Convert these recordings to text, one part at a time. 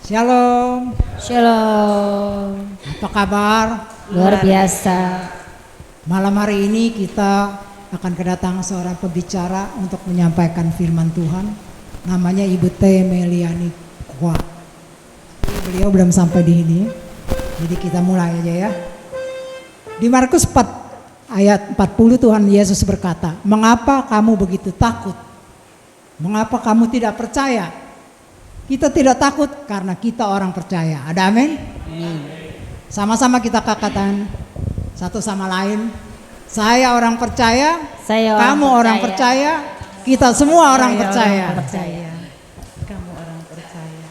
Shalom. Shalom. Apa kabar? Luar biasa. Malam hari ini kita akan kedatangan seorang pembicara untuk menyampaikan firman Tuhan. Namanya Ibu T. Meliani Kwa. Beliau belum sampai di sini, jadi kita mulai aja ya. Di Markus 4 ayat 40 Tuhan Yesus berkata, "Mengapa kamu begitu takut? Mengapa kamu tidak percaya?" Kita tidak takut karena kita orang percaya. Ada amin? Sama-sama kita katakan satu sama lain. Saya orang percaya, kamu orang percaya, kita semua orang percaya. Kamu orang percaya.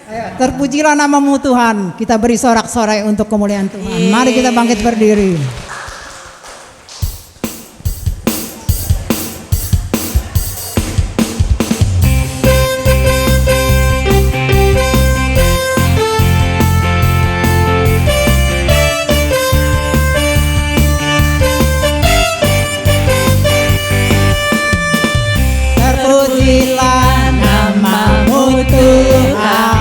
Ayo, terpujilah namamu Tuhan. Kita beri sorak-sorai untuk kemuliaan Tuhan. Mari kita bangkit berdiri. Terpujilah namamu Tuhan,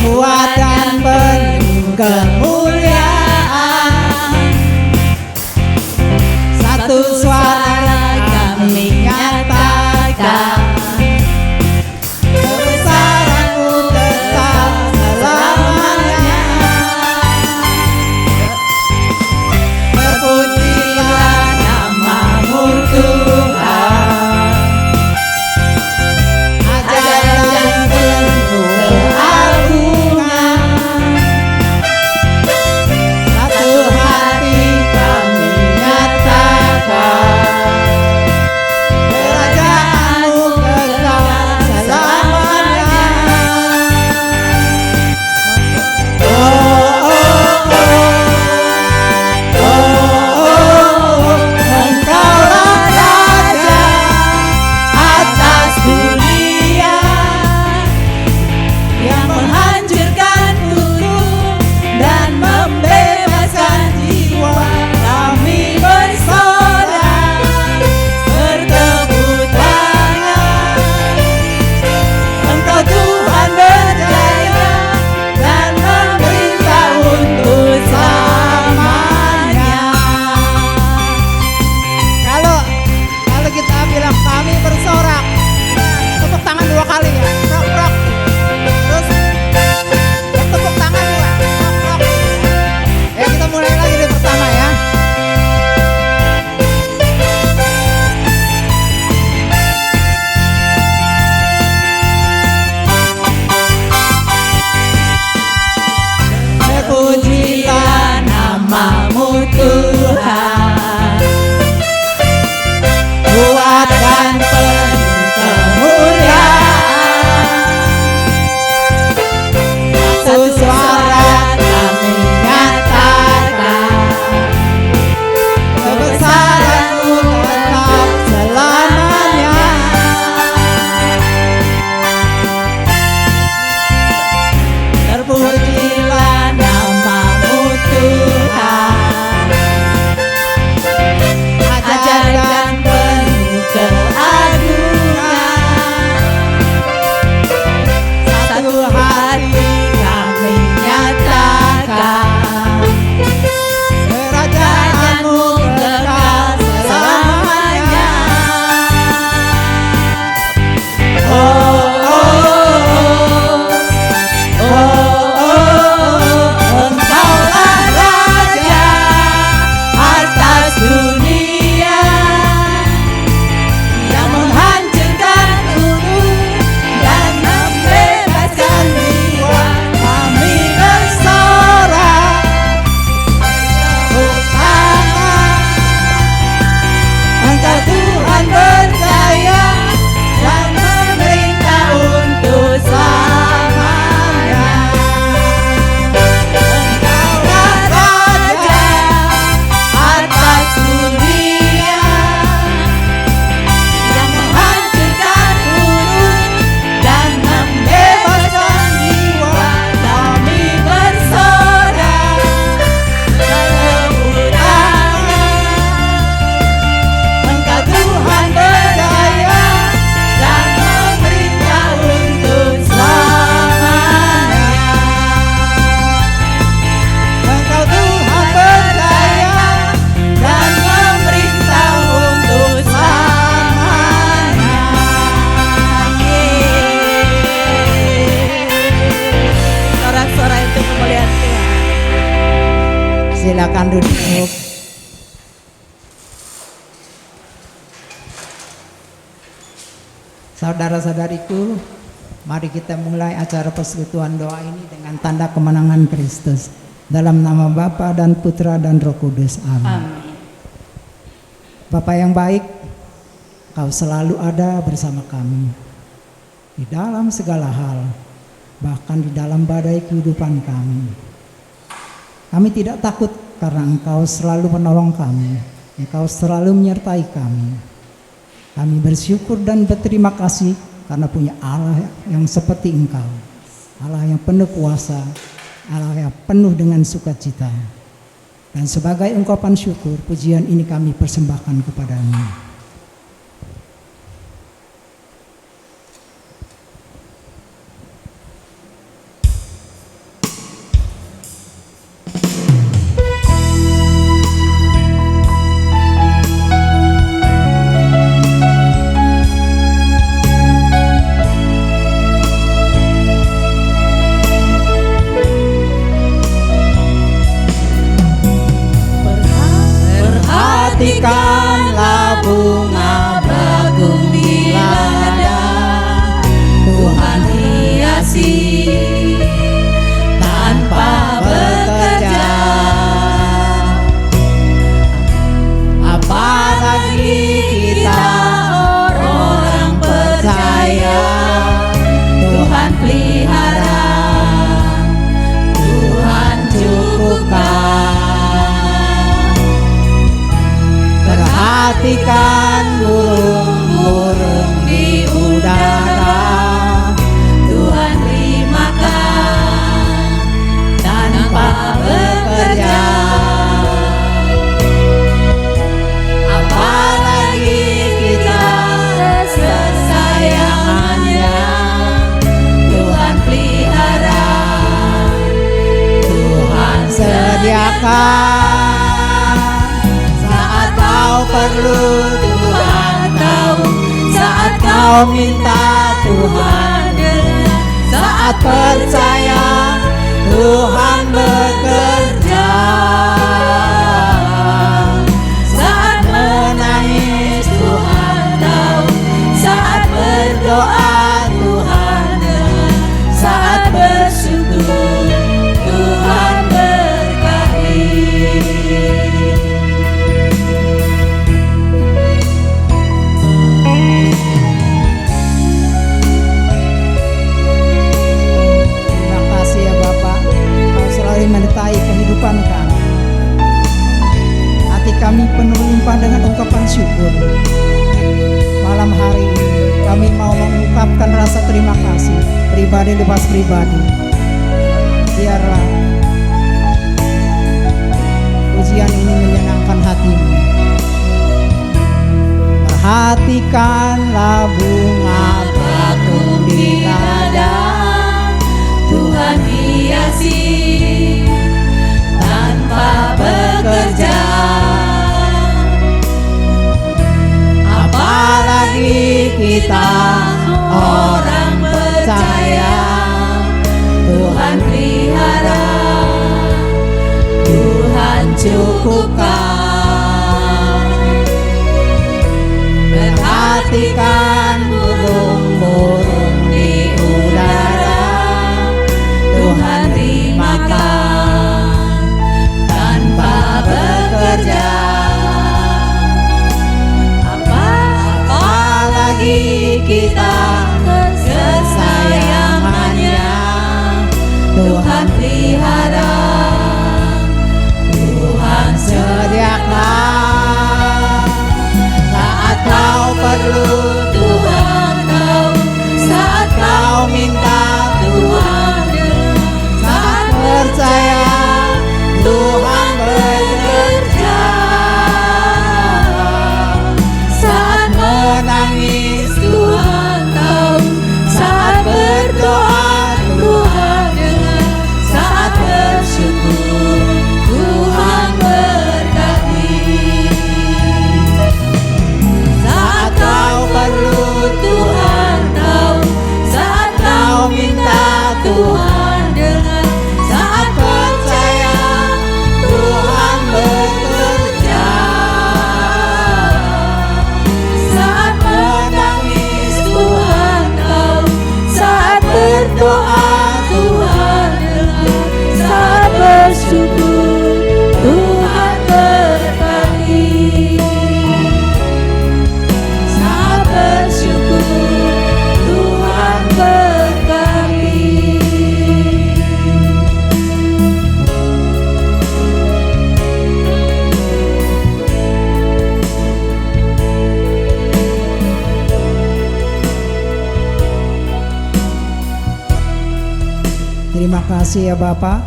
kuat dan penuh kemuliaan. Silakan duduk. Saudara-saudariku, mari kita mulai acara persekutuan doa ini dengan tanda kemenangan Kristus. Dalam nama Bapa dan Putra dan Roh Kudus. Amin. Amin. Bapa yang baik, Kau selalu ada bersama kami di dalam segala hal, bahkan di dalam badai kehidupan kami. Kami tidak takut karena Engkau selalu menolong kami. Engkau selalu menyertai kami. Kami bersyukur dan berterima kasih karena punya Allah yang seperti Engkau. Allah yang penuh kuasa, Allah yang penuh dengan sukacita. Dan sebagai ungkapan syukur, pujian ini kami persembahkan kepadamu. Perhatikanlah bunga bagong di ladang, Tuhan hiasi tanpa bekerja. Apalagi kita orang percaya, Tuhan pelihara, Tuhan cukupkan. Perhatikan burung-burung di udara, Tuhan beri makan tanpa bekerja. Apalagi kita kesayangannya, Tuhan pelihara, Tuhan sediakan. Perlu Tuhan tahu, saat kau minta Tuhan dengar, saat percaya Tuhan bekerja, saat menangis Tuhan tahu, saat berdoa Tuhan dengar, saat bersyukur Tuhan berkati. Menyertai kehidupan kami. Hati kami penuh limpah dengan ungkapan syukur. Malam hari ini kami mau mengungkapkan rasa terima kasih pribadi lepas pribadi. Biarlah pujian ini menyenangkan hatimu. Perhatikanlah bunga bagong di ladang, Tuhan hiasi tanpa bekerja. Apalagi kita orang percaya, Tuhan pelihara, Tuhan cukupkan. Perhatikan burung-burung di udara, Tuhan beri makan tanpa bekerja. Apalagi kita kesayangannya, Tuhan pelihara, Tuhan sediakan. Saat kau perlu Tuhan tahu, saat kau minta Tuhan dengar, saat percaya Tuhan bekerja, saat menangis Tuhan tahu, saat berdoa Tuhan dengar, saat bersyukur Tuhan berkati. Saat kau perlu Tuhan tahu, saat kau minta Tuhan dengar, saat percaya Tuhan doa Tuhan dengar, saat bersyukur Tuhan berkati. Saat bersyukur Tuhan berkati. Terima kasih ya Bapak.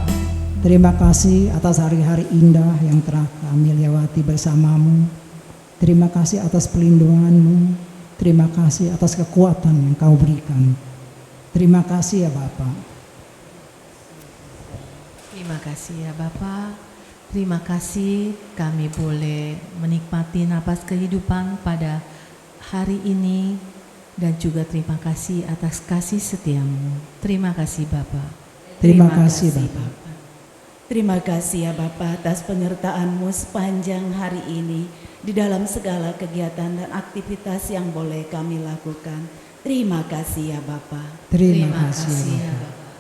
Terima kasih atas hari-hari indah yang telah kami lewati bersamamu. Terima kasih atas pelindunganmu. Terima kasih atas kekuatan yang kau berikan. Terima kasih ya Bapak. Terima kasih ya Bapak. Terima kasih kami boleh menikmati napas kehidupan pada hari ini. Dan juga terima kasih atas kasih setiamu. Terima kasih Bapak. Terima kasih Bapak. Terima kasih ya Bapak atas penyertaan-Mu sepanjang hari ini di dalam segala kegiatan dan aktivitas yang boleh kami lakukan. Terima kasih ya Bapak. Terima kasih ya Bapak.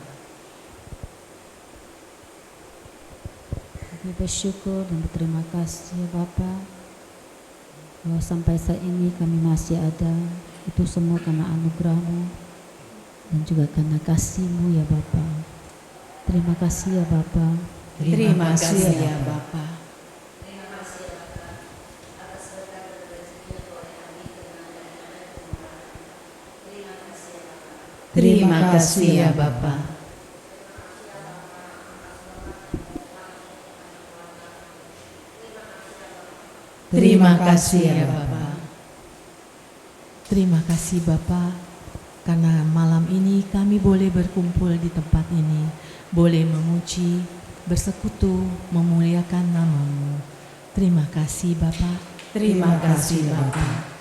Kami bersyukur dan berterima kasih ya Bapak, bahwa sampai saat ini kami masih ada. Itu semua karena anugerah-Mu dan juga karena kasih-Mu ya Bapak. Terima kasih ya Bapak. Terima kasih ya Bapak. Terima kasih ya Bapak. Terima kasih ya Bapak. Terima kasih Bapak, karena malam ini kami boleh berkumpul di tempat ini, boleh memuji, bersekutu, memuliakan nama-Mu. Terima kasih Bapak. Terima kasih Bapak.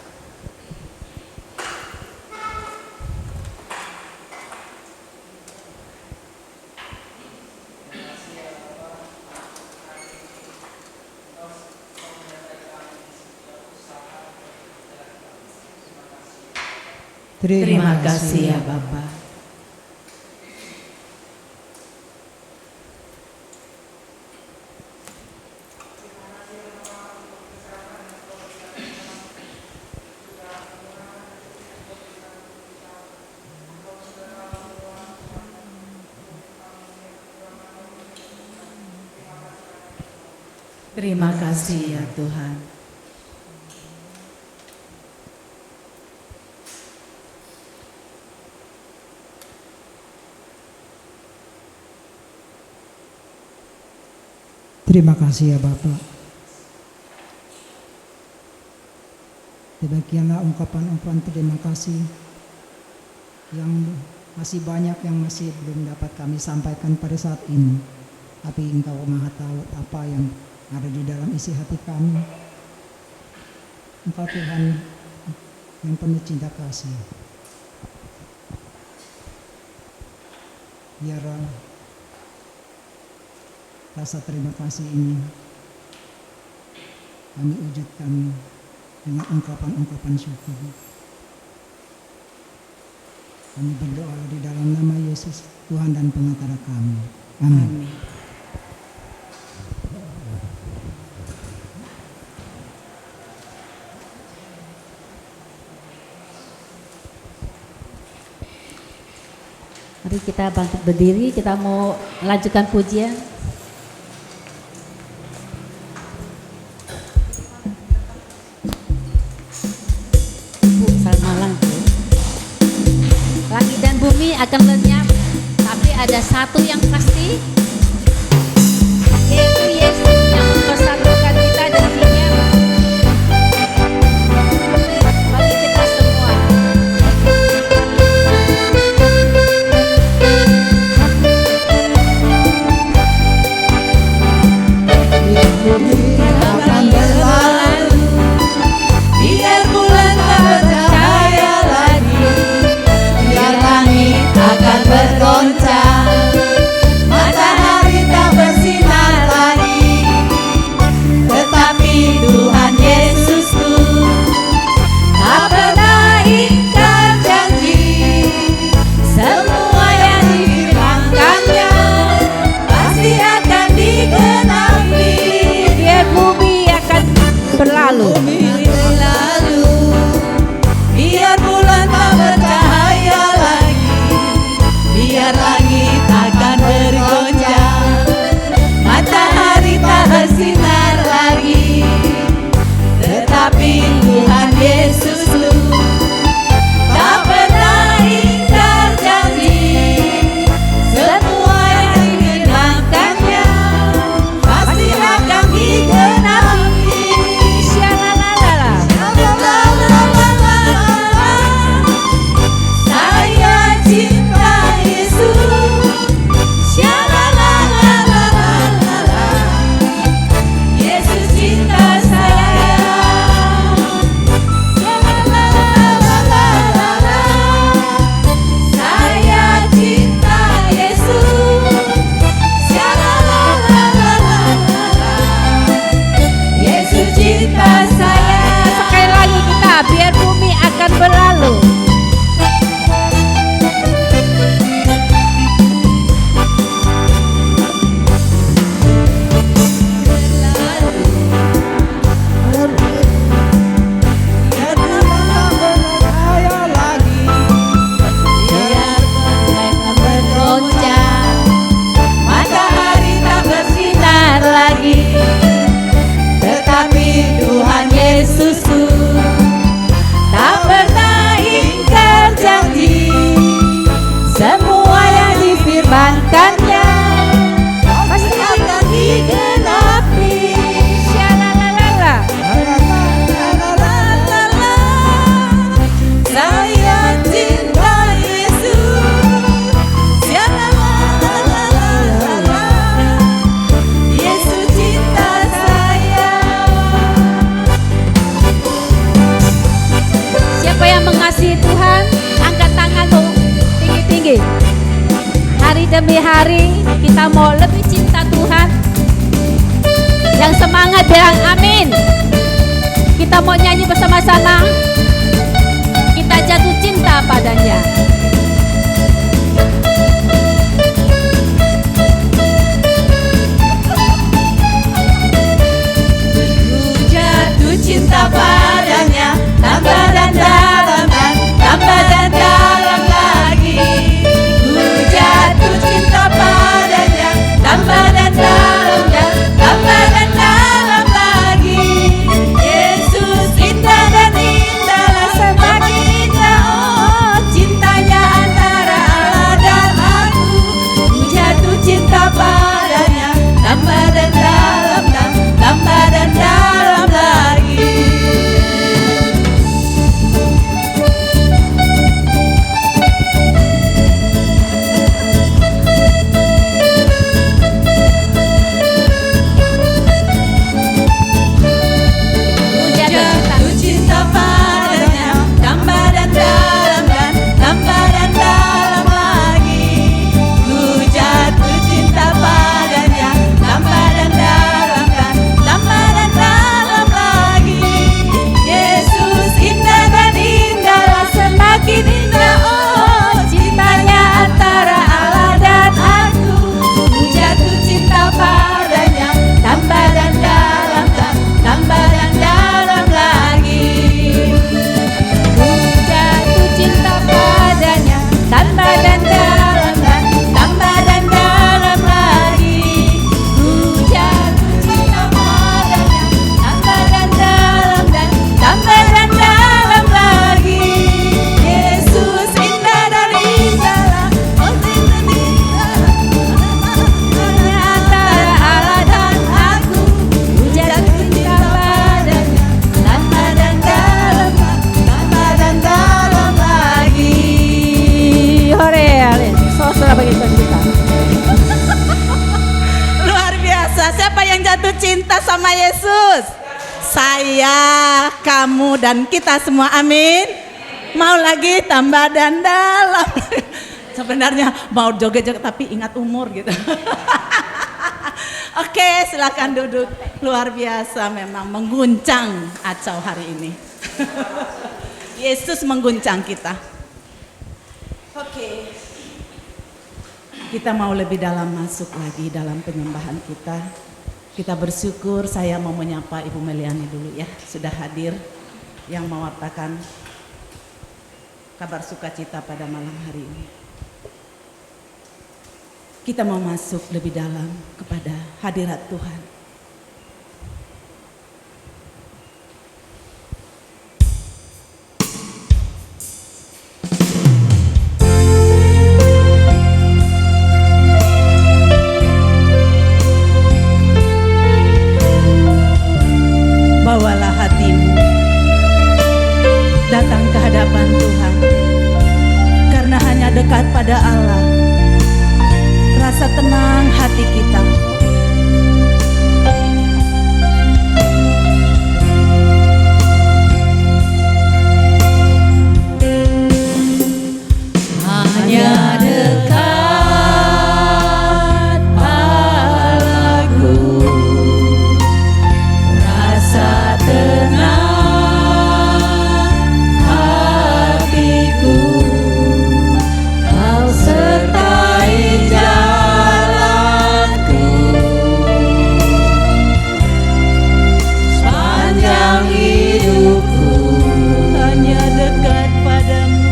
Terima kasih ya Bapak. Terima kasih ya Tuhan. Terima kasih ya Bapak. Demikianlah ungkapan-ungkapan terima kasih yang masih banyak yang masih belum dapat kami sampaikan pada saat ini. Tapi Engkau Maha tahu apa yang ada di dalam isi hati kami. Engkau Tuhan yang penuh cinta kasih. Biarlah rasa terima kasih ini kami wujudkan dengan ungkapan-ungkapan syukur. Kami berdoa di dalam nama Yesus, Tuhan dan Pengatara kami. Amin. Mari kita bangkit berdiri, kita mau melanjutkan pujian. Bu, selamat malam Bu. Langit dan bumi akan lenyap, tapi ada satu yang pasti, yaitu Yesus yang mempersatukan kita darinya. Bagi kita semua. Akan berlalu, biar bulan tak bercahaya lagi, biar langit akan bergoncang, matahari biar bulan tak bercahaya lagi, biar langit akan bergoncang, matahari tak bersinar lagi, tetapi Tuhan Yesusku tak pernah ingkar janji. Semua yang difirmankannya pasti akan digenapi. Syalalala. Saya cinta Yesus. Syalalala. Yesus cinta saya. Syalalala. Saya cinta Yesus. Syalalala. Yesus cinta saya. Sekali lagi kita, biar bumi akan berlalu. Biar bulan tak bercahaya lagi, Biar mereka bergoncang, matahari tak bersinar lagi, tetapi Tuhan Yesusku tak pernah ingkar janji. Semua yang difirmankannya pasti akan digenapi. Syalalala. Saya cinta Yesus. Yesus cinta saya. Siapa yang mengasihi Tuhan, angkat tanganmu tinggi-tinggi. Hari demi hari kita mau lebih cinta Tuhan. Yang semangat bilang amin. Kita mau nyanyi bersama-sama. Kita jatuh cinta padanya. Ku jatuh cinta padanya, tambah dan dalam dan tambah dan dalam lagi. Ku jatuh cinta padanya, tambah dan dalam dan tambah dan dalam lagi. Yesus indah dan indah, semakin indah, oh cintanya antara Allah dan aku. Ku jatuh cinta padanya, tambah dan dalam dan tambah dan dalam lagi. Jatuh cinta padanya, tambah dan dalam dan tambah dan dalam lagi. Ku jatuh cinta padanya, tambah dan dalam dan tambah dan dalam lagi. Yesus indah dan indah, semakin indah, oh cintanya antara Allah dan aku. Ku jatuh cinta padanya, tambah dan dalam dan tambah dan dalam lagi. Ku jatuh cinta padanya, Tambah dan dalam dan tambah dan dalam lagi. Ku jatuh cinta padanya, tambah dan dalam dan tambah dan dalam lagi. Yesus indah dan indah, oh indah antara Allah dan aku. Ku jatuh cinta padanya, tambah dan dalam lagi. hore, saudara begitu kita. Luar biasa. Siapa yang jatuh cinta sama Yesus? Saya, kamu, dan kita semua. Amin. Mau lagi tambah dan dalam. Sebenarnya mau joget-joget tapi ingat umur gitu. Oke, silakan duduk. Luar biasa memang mengguncang Acau hari ini. Yesus mengguncang kita. Oke. Kita mau lebih dalam masuk lagi dalam penyembahan kita. Kita bersyukur. Saya mau menyapa Ibu Meliani dulu ya, sudah hadir yang mewartakan kabar sukacita pada malam hari ini. Kita mau masuk lebih dalam kepada hadirat Tuhan. Bawalah hatimu datang ke hadapan Tuhan, karena hanya dekat pada Allah rasa tenang hati kita. Hanya dekat Allahku, rasa tenang hatiku, Kau sertai jalanku sepanjang hidupku. Hanya dekat padamu,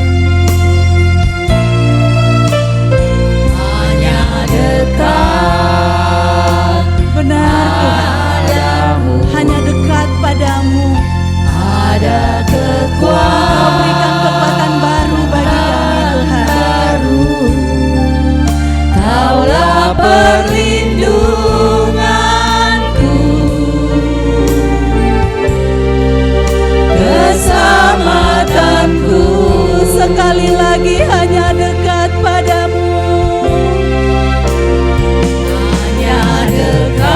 Hanya dekat benar Tuhan, hanya dekat padamu. ada Kau berikan kekuatan baru bagi kami Tuhan. Kaulah perlindunganku, keselamatanku. Sekali lagi hanya dekat padamu. Hanya dekat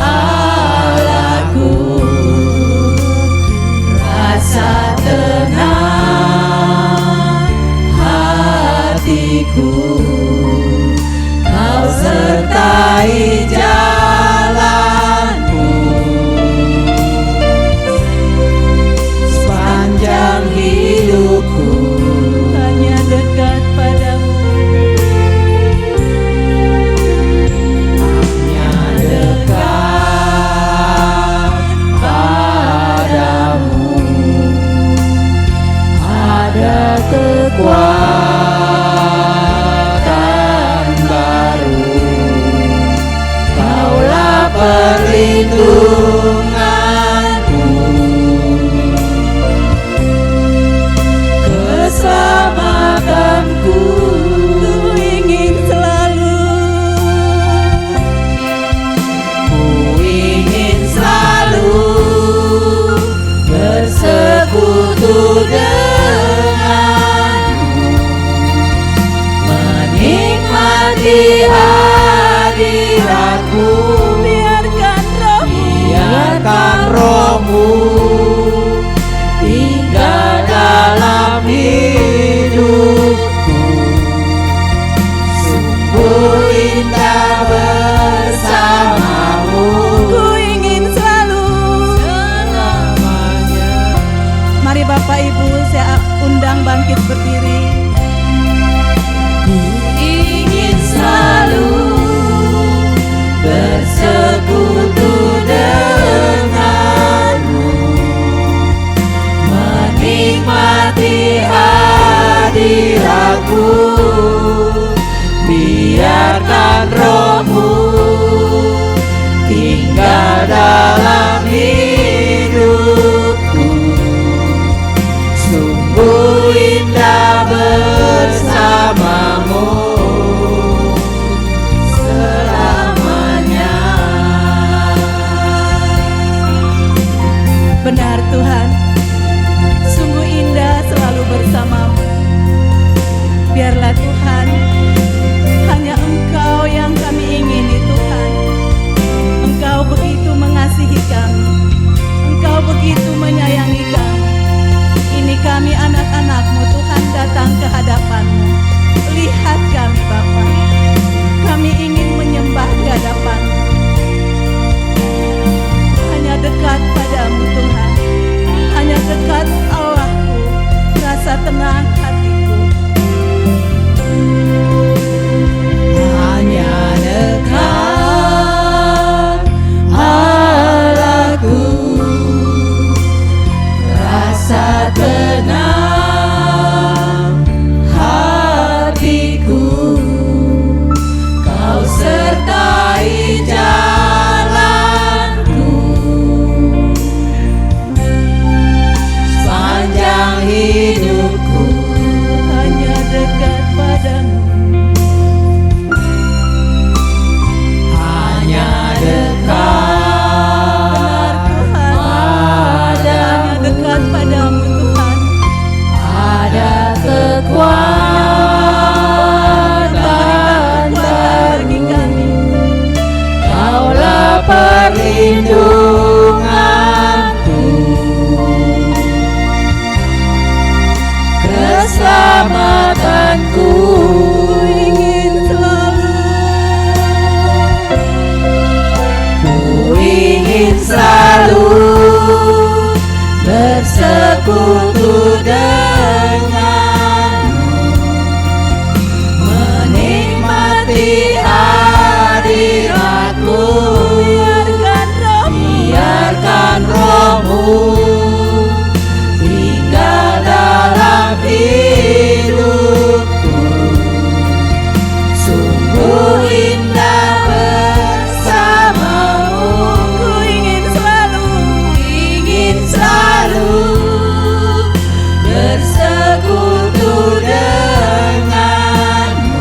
Allahku, rasa tenang hatiku, Kau sertai jalanku sepanjang hidupku. Hanya dekat padamu. Hanya dekat padamu ada kekuatan baru. Kaulah perlindunganku, keselamatanku. Ku ingin selalu, Ku ingin selalu bersekutu denganmu, menikmati hadiratmu. biarkan rohmu Biarkan rohmu tinggal dalam hidupku. Sungguh indah bersamamu ku ingin selalu. selamanya. Mari Bapak Ibu saya undang bangkit berdiri. Ku ingin selalu bersekutu denganmu, menikmati hadiratmu. Biarkan rohmu tinggal dalam hidupku. Sungguh indah bersamamu selamanya. Benar Tuhan, sungguh indah selalu bersamamu. Biarlah Tuhan, hanya Engkau yang kami ingini Tuhan. Engkau begitu mengasihi kami, Engkau begitu menyayangi kami. Ini kami anak-anak-Mu Tuhan, datang hidupku hanya dekat padamu, hanya dekat hanya dekat padamu Tuhan. ada kekuatan Bagi kami, Kaulah perlindunganku, keselamatanku, ku ingin selalu bersekutu denganmu, menikmati hadiratmu, biarkan rohmu tinggal dalam hidupku. Sungguh indah bersamamu, ku ingin selalu bersekutu denganmu,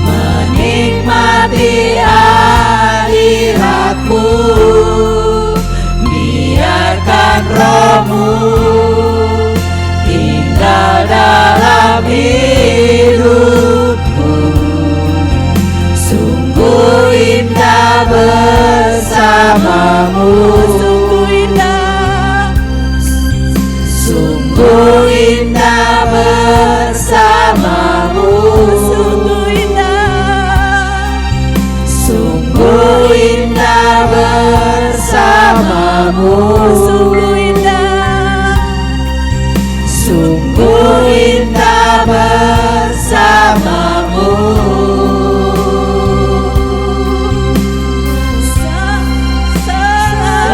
menikmati hadiratmu, biarkan rohmu tinggal dalam hidupku. Sungguh indah bersamamu, sungguh indah, sungguh indah bersamamu, sungguh indah, sungguh indah bersamamu, sungguh indah, sungguh indah bersamamu. Selamanya.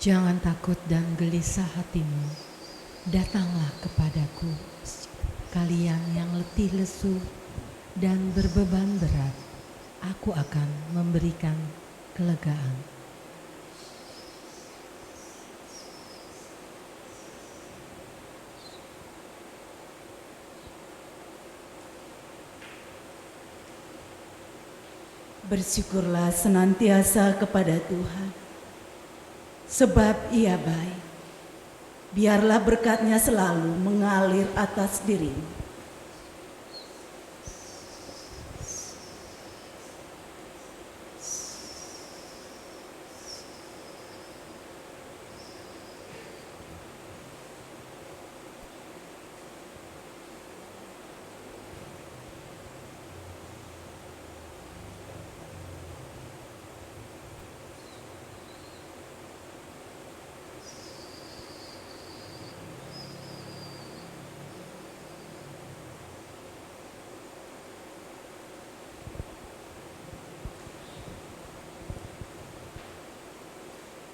Jangan takut dan gelisah hatimu, datanglah kepadaku, kalian yang letih lesu dan berbeban berat, aku akan memberikan kelegaan. Bersyukurlah senantiasa kepada Tuhan, sebab Ia baik. Biarlah berkat-Nya selalu mengalir atas dirimu.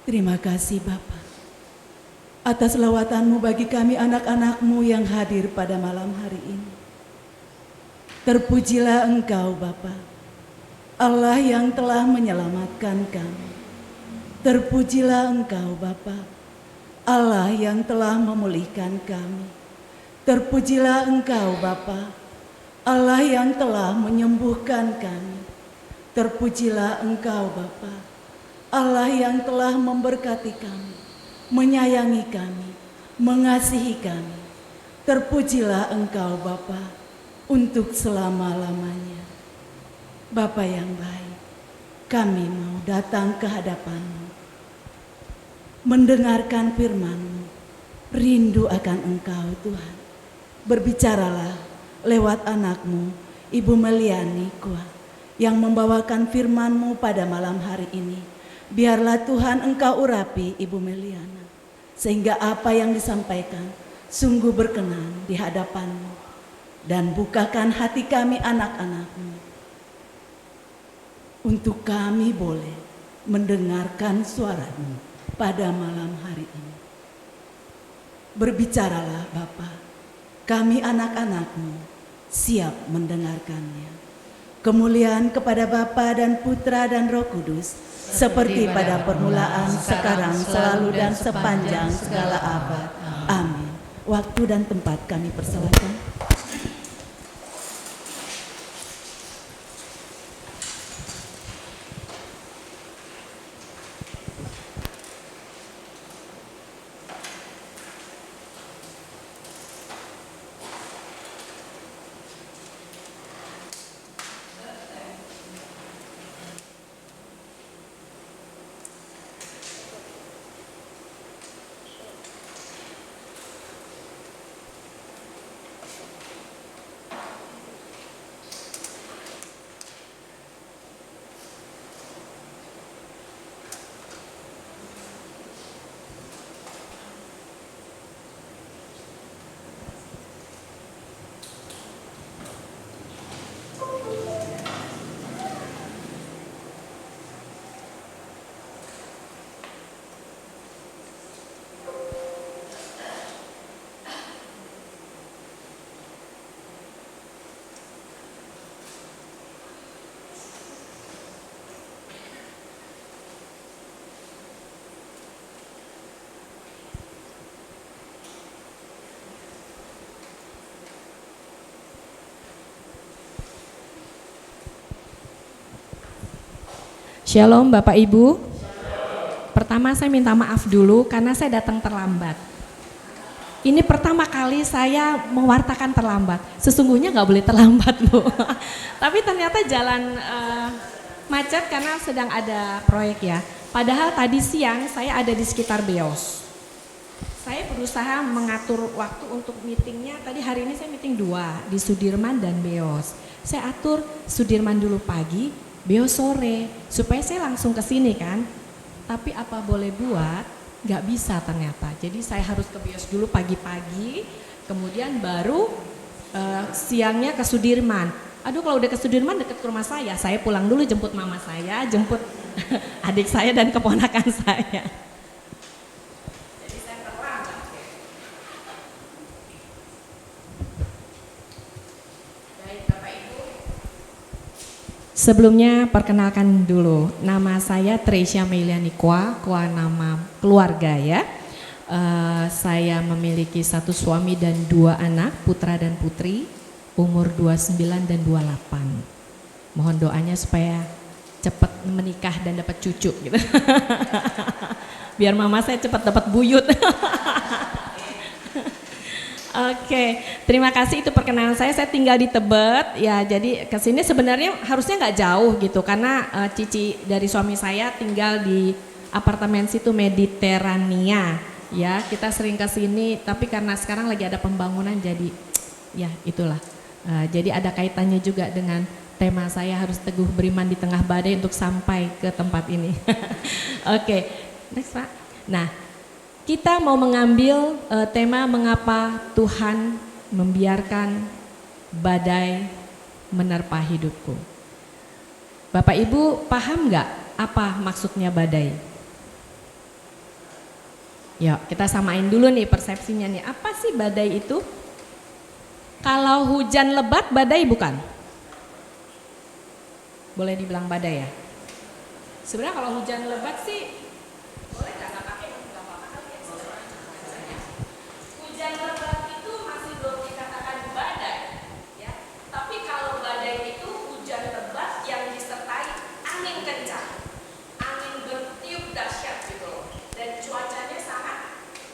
Terima kasih Bapa atas lawatan-Mu bagi kami anak-anak-Mu yang hadir pada malam hari ini. Terpujilah Engkau Bapa, Allah yang telah menyelamatkan kami. Terpujilah Engkau Bapa, Allah yang telah memulihkan kami. Terpujilah Engkau Bapa, Allah yang telah menyembuhkan kami. Terpujilah Engkau Bapa, Allah yang telah memberkati kami, menyayangi kami, mengasihi kami. Terpujilah Engkau Bapa untuk selama-lamanya. Bapa yang baik, kami mau datang ke hadapan-Mu, mendengarkan firman-Mu, rindu akan Engkau Tuhan. Berbicaralah lewat anak-Mu, Ibu Meliani Kua, yang membawakan firman-Mu pada malam hari ini. Biarlah Tuhan Engkau urapi Ibu Meliana, sehingga apa yang disampaikan sungguh berkenan di hadapan-Mu. Dan bukakan hati kami anak-anak-Mu, untuk kami boleh mendengarkan suara-Mu pada malam hari ini. Berbicaralah Bapa, kami anak-anak-Mu siap mendengarkannya. Kemuliaan kepada Bapa dan Putra dan Roh Kudus, seperti pada permulaan, sekarang, selalu, dan sepanjang segala abad. Amin. Waktu dan tempat kami persilakan. Shalom Bapak Ibu. Pertama saya minta maaf dulu karena saya datang terlambat. Ini pertama kali saya mewartakan terlambat. Sesungguhnya nggak boleh terlambat loh. Tapi ternyata jalan macet karena sedang ada proyek ya. Padahal tadi siang saya ada di sekitar Beos. Saya berusaha mengatur waktu untuk meetingnya. Tadi hari ini saya meeting 2 di Sudirman dan Beos. Saya atur Sudirman dulu pagi, Beos sore, supaya saya langsung ke sini kan. Tapi apa boleh buat, nggak bisa ternyata. Jadi saya harus ke Beos dulu pagi-pagi, kemudian baru siangnya ke Sudirman. Aduh kalau udah ke Sudirman deket ke rumah saya pulang dulu jemput mama saya, jemput adik saya dan keponakan saya. Jadi saya terlambat. Baik Bapak Ibu. Sebelumnya perkenalkan dulu, nama saya Tresia Meliani Kwa nama keluarga ya. Saya memiliki 1 suami dan 2 anak, putra dan putri, umur 29 dan 28. Mohon doanya supaya cepat menikah dan dapat cucu gitu. Biar mama saya cepat dapat buyut. Oke, terima kasih itu perkenalan saya. Saya tinggal di Tebet ya, jadi kesini sebenarnya harusnya nggak jauh gitu karena cici dari suami saya tinggal di apartemen situ Mediterania ya. Kita sering kesini, tapi karena sekarang lagi ada pembangunan jadi ya itulah. Jadi ada kaitannya juga dengan tema saya harus teguh beriman di tengah badai untuk sampai ke tempat ini. Oke, next Pak. Nah, kita mau mengambil tema mengapa Tuhan membiarkan badai menerpa hidupku. Bapak Ibu paham nggak apa maksudnya badai? Yuk kita samain dulu nih persepsinya nih. Apa sih badai itu? Kalau hujan lebat badai bukan? Boleh dibilang badai ya? Sebenarnya kalau hujan lebat sih boleh nggak pakai? Hujan lebat itu masih belum dikatakan badai, ya. Tapi kalau badai itu hujan lebat yang disertai angin kencang, angin bertiup dahsyat gitu, dan cuacanya sangat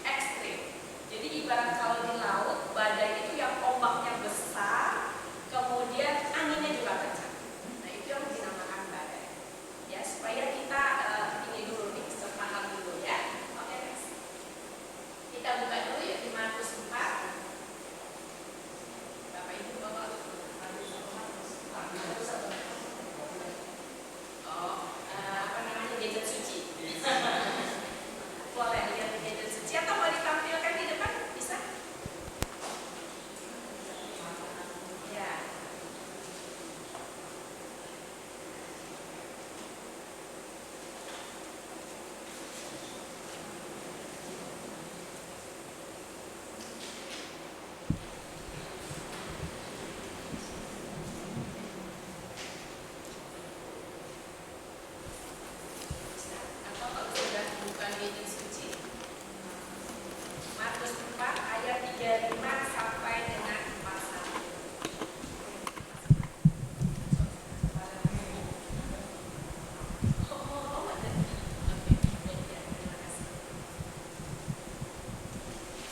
ekstrim. Jadi ibarat kalau di laut, badai itu yang ombaknya besar, kemudian anginnya juga kencang. Nah itu yang dinamakan badai. Ya supaya kita ini dulu nih, sepaham dulu ya. Oke guys. Kita buka dulu ya di Markus 4. Bapak Ibu bawa apa namanya gadget suci. Boleh lihat gadget suci atau mau ditampilkan di depan bisa? Ya. Atau kalau sudah bukan gadget suci, Markus 4 ayat 35 sampai dengan 41.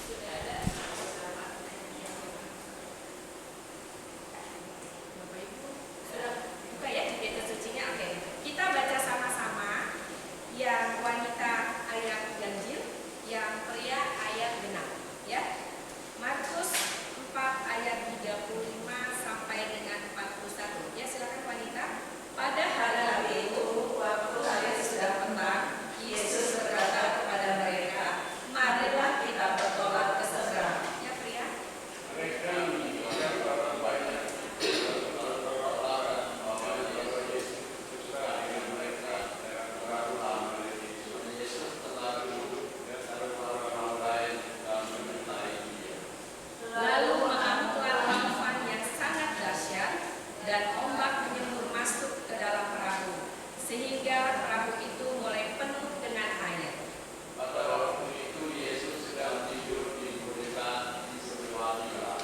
Sudah ada Bapak Ibu sudah buka ya di gadget sucinya. Oke, kita baca sama-sama. Yang wanita ayat ganjil, yang pria ayat genap ya. Markus 4 ayat 35 sampai dengan 41. Ya silakan wanita. Pada hari itu waktu hari sudah petang, Yesus berkata kepada mereka, marilah kita bertolak ke seberang. Ya pria. Lalu mengamuklah taufan yang sangat dahsyat dan ombak menyembur masuk ke dalam perahu, sehingga perahu itu mulai penuh dengan air. Pada waktu itu Yesus sedang tidur di gurita di sebelah Galilea.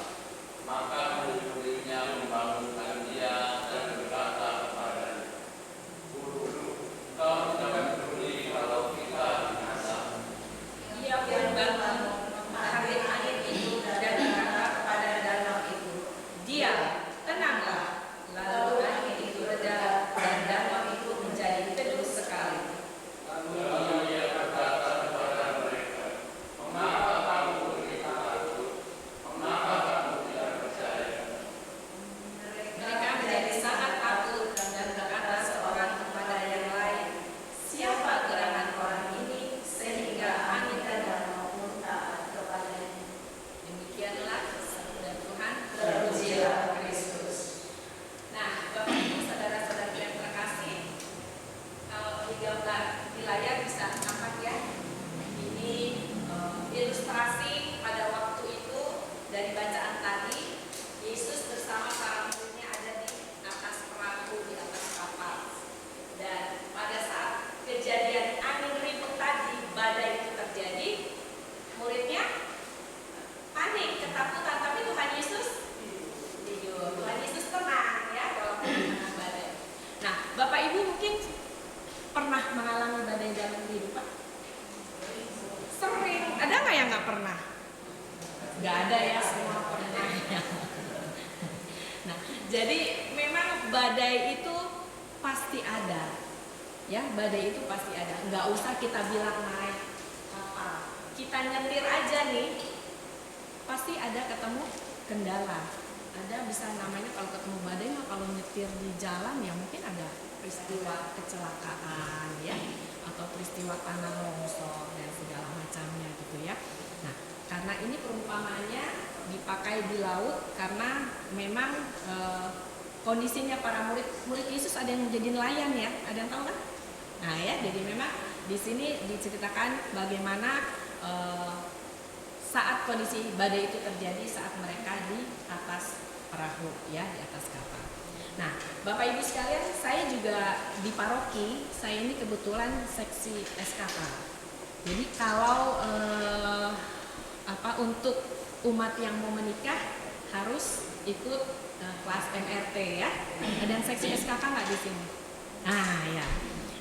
Maka murid-muridnya membangunkan dia dan berkata kepadanya, Guru, di gambar di layar bisa nampak ya. Ini ilustrasi pada waktu itu dari bacaan tadi. Yesus bersama para muridnya ada di atas perahu, di atas kapal. Dan pada saat kejadian angin ribut tadi, badai itu terjadi, muridnya panik, ketakutan, tapi Tuhan Yesus tidur. Tuhan Yesus tenang ya dalam penanganan badai. Nah, Bapak Ibu mungkin pernah mengalami badai dalam kehidupan? Sering. Ada nggak yang nggak pernah? Nggak ada ya, semua pernah. Nah, jadi memang badai itu pasti ada. Ya, badai itu pasti ada. Nggak usah kita bilang naik kapal. Kita nyetir aja nih, pasti ada ketemu kendala. Ada bisa namanya kalau ketemu badai mah kalau nyetir di jalan ya mungkin ada peristiwa kecelakaan ya, atau peristiwa tanah longsor dan segala macamnya gitu ya. Nah, karena ini perumpamaannya dipakai di laut karena memang kondisinya para murid Yesus ada yang menjadi nelayan ya, ada yang tahu kan? Nah ya, jadi memang di sini diceritakan bagaimana saat kondisi badai itu terjadi saat mereka di atas perahu ya, di atas kapal. Nah, Bapak Ibu sekalian, saya juga di paroki, saya ini kebetulan seksi SKK. Jadi kalau untuk umat yang mau menikah harus ikut kelas MRT ya. Ada yang seksi SKK nggak di sini? Nah ya.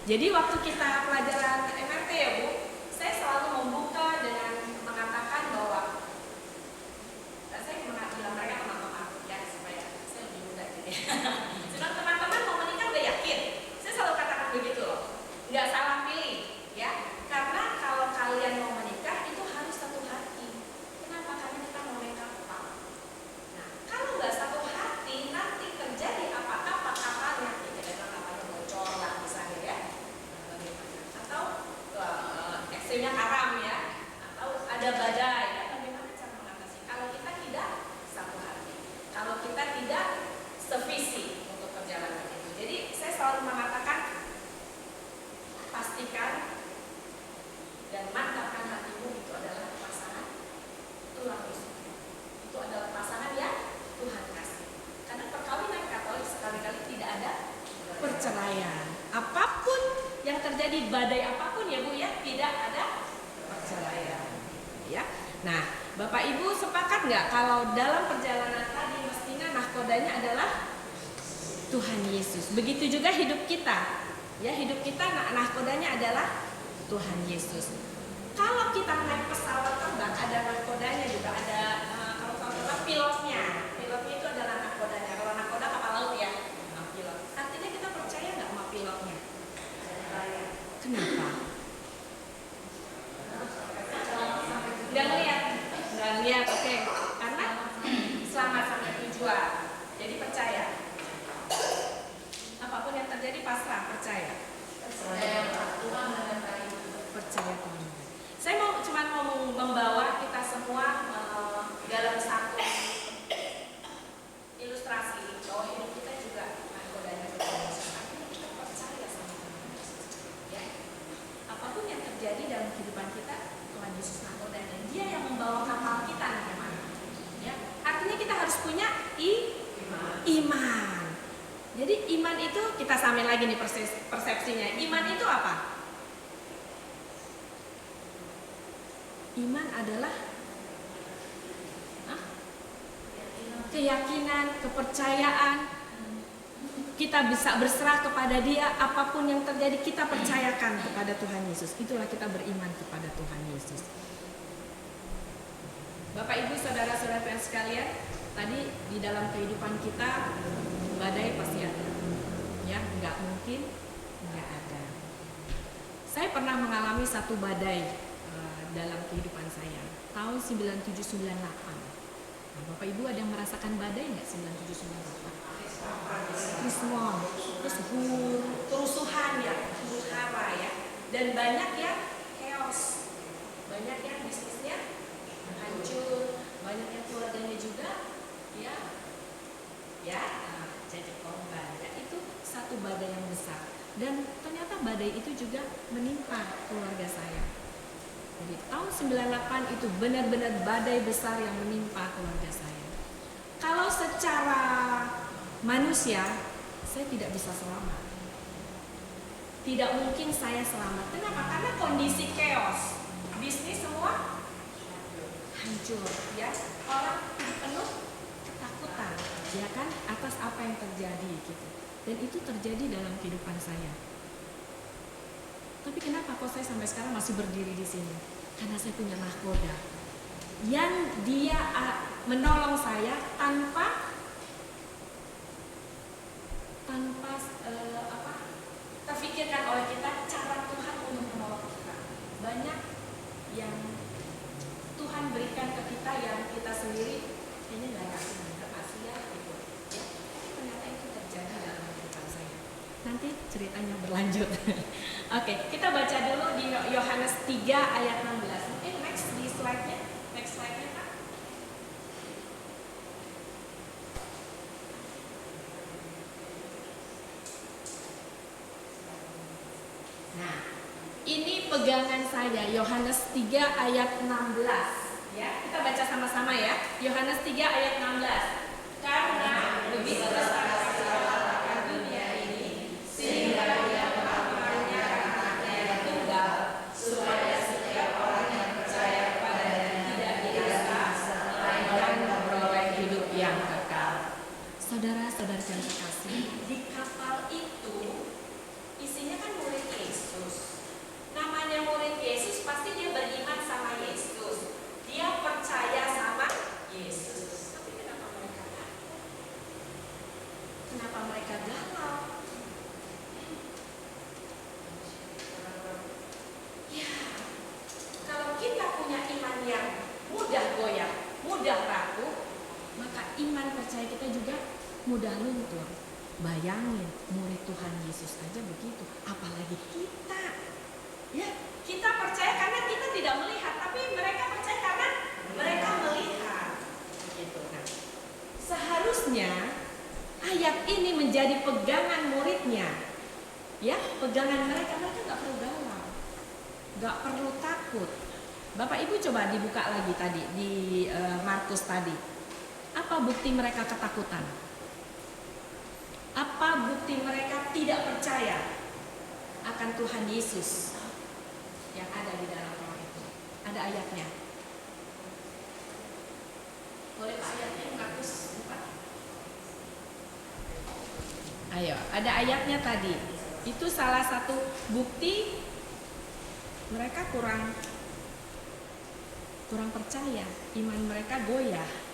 Jadi waktu kita pelajaran MRT ya Bu, saya selalu membuka dengan mengatakan bahwa saya bilang mereka teman-teman ya supaya saya lebih mudah jadi. Sebab teman-teman mau menikah udah yakin. Saya selalu katakan begitu loh. Nggak salah pilih ya. Karena kalau kalian mau menikah itu harus satu hati. Kenapa? Karena kita mau naik kapal. Nah, kalau nggak satu hati nanti terjadi apa-apa kapalnya, kira-kira kapalnya bocor lah misalnya ya. Atau ekstrimnya karam ya, atau ada badai ya, bagaimana cara mengatasi kalau kita tidak satu hati, kalau kita tidak sevisi untuk perjalanan itu. Jadi saya selalu mengatakan pastikan dan mantapkan hatimu, itu adalah pasangan Tuhan Yesus, itu adalah pasangan yang Tuhan kasih. Karena perkawinan Katolik sekali-kali tidak ada perceraian. Apapun yang terjadi, badai apapun ya Bu ya, tidak ada perceraian ya. Nah, Bapak Ibu sepakat nggak kalau dalam perjalanan tadi mestinya nahkodanya adalah Tuhan Yesus. Begitu juga hidup kita ya, hidup kita nahkodanya adalah Tuhan Yesus. Kalau kita naik pesawat terbang ada nahkodanya juga, ada kalau pesawat terbang pilotnya itu adalah nahkodanya. Kalau nahkoda kapal laut ya, pilot. Artinya kita percaya nggak sama pilotnya? Kenapa? Nggak lihat, oke. Karena selamat sampai tujuan. Jadi percaya. Apapun yang terjadi pasrah, percaya. Percaya Tuhan. Saya cuma mau membawa kita semua dalam satu ilustrasi bahwa hidup kita juga nahkodanya Tuhan Yesus. Artinya kita percaya sama Tuhan Yesus. Ya. Apapun yang terjadi dalam kehidupan kita, Tuhan Yesus nahkodanya. Dia yang membawa kapal kita kemana. Ya. Artinya kita harus punya iman. Jadi iman itu kita samain lagi nih persepsinya. Iman itu apa? Iman adalah keyakinan, kepercayaan. Kita bisa berserah kepada Dia, apapun yang terjadi kita percayakan kepada Tuhan Yesus. Itulah kita beriman kepada Tuhan Yesus. Bapak Ibu saudara-saudara sekalian, tadi di dalam kehidupan kita badai pasti ada. Ya, nggak mungkin nggak ada. Saya pernah mengalami satu badai dalam kehidupan saya tahun 9798. Nah, Bapak Ibu ada yang merasakan badai nggak 9798? Semua, terus kerusuhan ya, huru-hara ya, dan banyak yang chaos, banyak yang bisnisnya hancur, banyak yang keluarganya juga jadi korban. Ya, itu satu badai yang besar dan ternyata badai itu juga menimpa keluarga saya. Jadi tahun 98 itu benar-benar badai besar yang menimpa keluarga saya. Kalau secara manusia, saya tidak bisa selamat. Tidak mungkin saya selamat. Kenapa? Karena kondisi chaos. Bisnis semua hancur, ya. Orang penuh ketakutan, ya kan, atas apa yang terjadi gitu. Dan itu terjadi dalam kehidupan saya. Tapi kenapa kok saya sampai sekarang masih berdiri di sini? Karena saya punya nahkoda yang dia menolong saya tanpa terfikirkan oleh kita cara Tuhan untuk menolong kita. Banyak yang Tuhan berikan ke kita yang kita sendiri kayaknya nggak kasih ya gitu. Ya, tapi ternyata itu terjadi dalam kehidupan saya. Nanti ceritanya berlanjut. Oke, kita baca dulu di Yohanes 3 ayat 16. Next di slide-nya. Next slide-nya, Pak. Nah, ini pegangan saya Yohanes 3 ayat 16. Ya, kita baca sama-sama ya. Yohanes 3 ayat 16. Karena lebih besar kasih Allah akan dunia ini sehingga Dia mengakurkannya anaknya yang tunggal supaya setiap orang yang percaya kepadanya tidak binasa melainkan memperoleh hidup yang kekal. Saudara-saudara yang terkasih, di kapal itu isinya kan murid Yesus. Namanya murid Yesus pasti dia beriman sama Yesus. Dia percaya sama Yesus. Tapi kenapa mereka takut? Kenapa mereka galau? Ya, kalau kita punya iman yang mudah goyah, mudah rapuh, maka iman percaya kita juga mudah luntur. Bayangin, murid Tuhan Yesus aja begitu, apalagi kita. Ya, kita percaya karena kita tidak melihat, tapi mereka percaya karena mereka melihat. Begitu. Nah, seharusnya ayat ini menjadi pegangan muridnya. Ya, pegangan mereka nggak perlu galau, nggak perlu takut. Bapak Ibu coba dibuka lagi tadi di Markus tadi. Apa bukti mereka ketakutan? Apa bukti mereka tidak percaya akan Tuhan Yesus yang ada di dalam roh itu? Ada ayatnya. Boleh Pak ayatnya Markus 4? Ayo, ada ayatnya tadi. Itu salah satu bukti mereka kurang percaya, iman mereka goyah.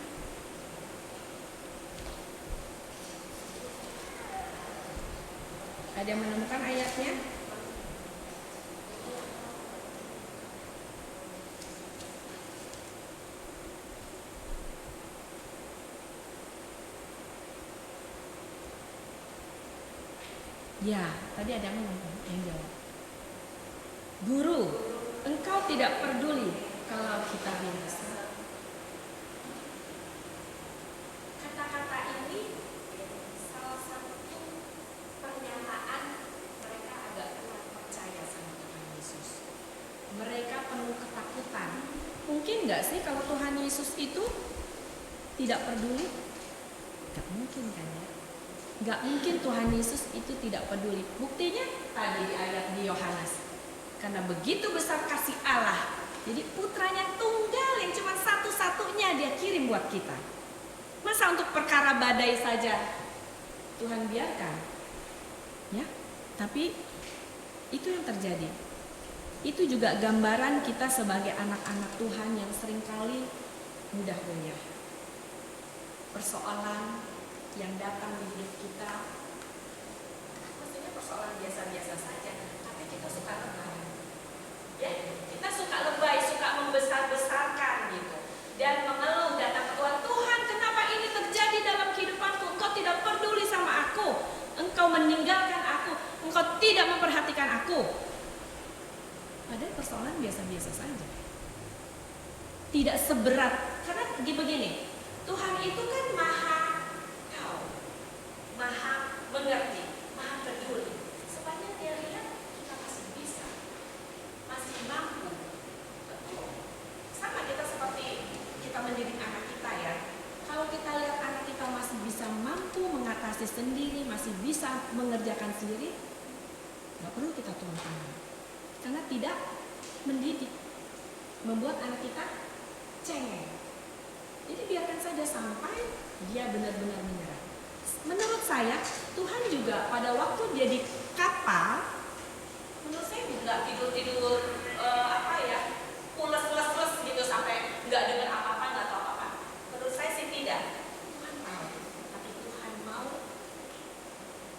Ada yang menemukan ayatnya? Ya, tadi ada yang jawab. Guru, engkau tidak peduli kalau kita binasa. Kata-kata ini salah satu pernyataan mereka agak kurang percaya sama Tuhan Yesus. Mereka penuh ketakutan. Mungkin nggak sih kalau Tuhan Yesus itu tidak peduli? Gak mungkin kan ya? Gak mungkin Tuhan Yesus itu tidak peduli. Buktinya tadi di ayat di Yohanes. Karena begitu besar kasih Allah, jadi putranya tunggal yang cuma satu-satunya dia kirim buat kita. Masa untuk perkara badai saja Tuhan biarkan? Ya, tapi itu yang terjadi. Itu juga gambaran kita sebagai anak-anak Tuhan yang seringkali mudah goyah. Persoalan yang datang di hidup kita, maksudnya persoalan biasa-biasa saja, tapi kita suka lebay. Ya, kita suka lebay, suka membesar-besarkan gitu, dan mengeluh datang ke Tuhan. Tuhan, kenapa ini terjadi dalam kehidupanku? Engkau tidak peduli sama aku, Engkau meninggalkan aku, Engkau tidak memperhatikan aku. Padahal persoalan biasa-biasa saja, tidak seberat. Karena begini, Tuhan itu kan maha tahu, maha mengerti, maha peduli. Sepanjang dia lihat masih bisa mengerjakan sendiri, nggak perlu kita turun tangan. Karena tidak mendidik, membuat anak kita cengeng. Jadi biarkan saja sampai dia benar-benar menyerah. Menurut saya, Tuhan juga pada waktu dia di kapal, menurut saya nggak tidur-tidur pules gitu sampai nggak dengar apa-apa, nggak tahu apa-apa. Menurut saya sih tidak. Tuhan tahu, tapi Tuhan mau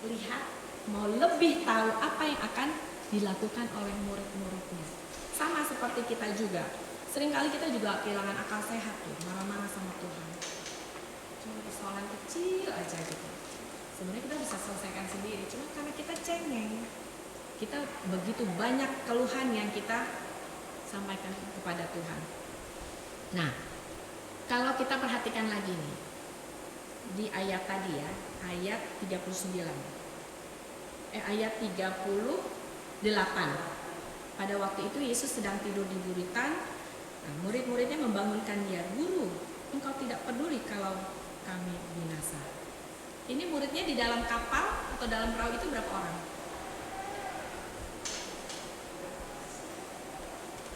lihat, mau lebih tahu apa yang akan dilakukan oleh murid-muridnya. Sama seperti kita juga. Seringkali kita juga kehilangan akal sehat tuh, marah-marah sama Tuhan. Cuma persoalan kecil aja gitu. Sebenarnya kita bisa selesaikan sendiri, cuma karena kita cengeng. Kita begitu banyak keluhan yang kita sampaikan kepada Tuhan. Nah, kalau kita perhatikan lagi nih, di ayat tadi ya, ayat 39. Ayat 38. Pada waktu itu Yesus sedang tidur di buritan. Nah, murid-muridnya membangunkan dia, "Guru, engkau tidak peduli kalau kami binasa." Ini muridnya di dalam kapal atau dalam perahu itu berapa orang?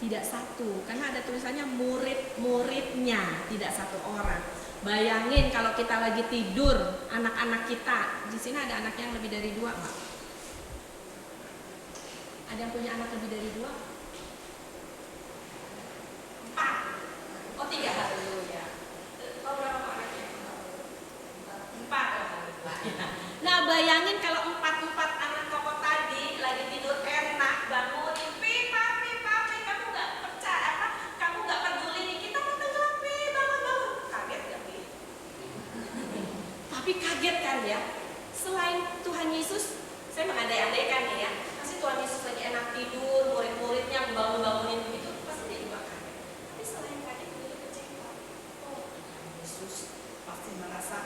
Tidak satu, karena ada tulisannya murid-muridnya, tidak satu orang. Bayangin kalau kita lagi tidur, anak-anak kita, di sini ada anak yang lebih dari 2, Mbak? Ada yang punya anak lebih dari 2? 4. Oh 3, haleluya. Oh berapa anaknya? 4. Nah bayangin kalau 4 anak koko tadi lagi tidur enak, bangunin, papi, kamu nggak percaya apa? Kamu nggak peduli nih, kita mau tenggelam, bangun. Kaget nggak, Pi? Tapi kaget kan ya? Selain Tuhan Yesus, saya mengandai-andaikan nih ya, pasti Tuhan Yesus lagi enak tidur, murid-muridnya bangun-bangunin begitu, pasti dia juga kaget. Tapi selain kaget, dia kecewa. Oh, Tuhan Yesus pasti merasa,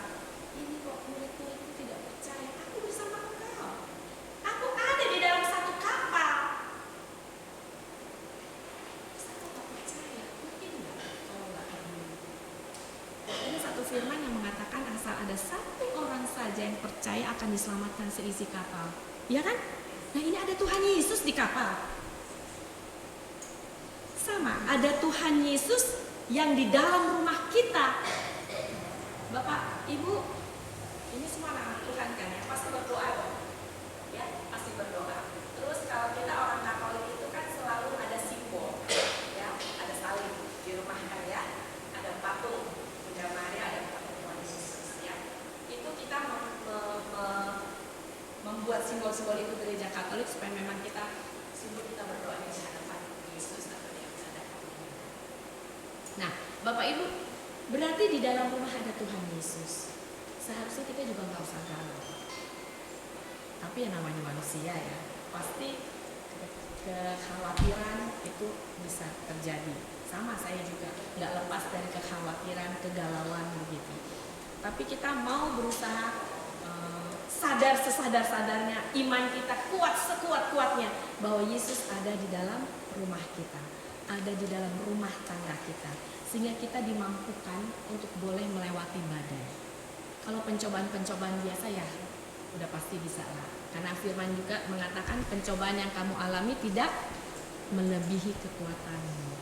ini kok murid-muridku tidak percaya, aku bersama engkau. Aku ada di dalam satu kapal. Masa kau tak percaya? Mungkin nggak kalau nggak peduli. Ini satu firman yang mengatakan asal ada satu orang saja yang percaya akan diselamatkan seisi kapal. Ya kan? Nah ini ada Tuhan Yesus di kapal. Sama, ada Tuhan Yesus yang di dalam rumah kita. Bapak, Ibu, ini semua anak Tuhan kan ya, pasti berdoa dong. Ya, pasti berdoa. Terus kalau kita orang Katolik itu kan selalu ada simbol. Ya, ada salib di rumah kan ya. Ada patung Bunda Maria, ada patung Tuhan Yesus ya. Itu kita membuat simbol-simbol itu gereja Katolik supaya memang simbol kita berdoa di hadapan Yesus atau di hadapan. Nah, Bapak Ibu, berarti di dalam rumah ada Tuhan Yesus. Seharusnya kita juga nggak usah galau. Tapi yang namanya manusia ya, pasti kekhawatiran itu bisa terjadi. Sama saya juga nggak lepas dari kekhawatiran, kegalauan begitu. Tapi kita mau berusaha sadar sesadar-sadarnya, iman kita kuat sekuat-kuatnya bahwa Yesus ada di dalam rumah kita, ada di dalam rumah tangga kita, sehingga kita dimampukan untuk boleh melewati badai. Kalau pencobaan-pencobaan biasa ya udah pasti bisa lah, karena firman juga mengatakan pencobaan yang kamu alami tidak melebihi kekuatanmu.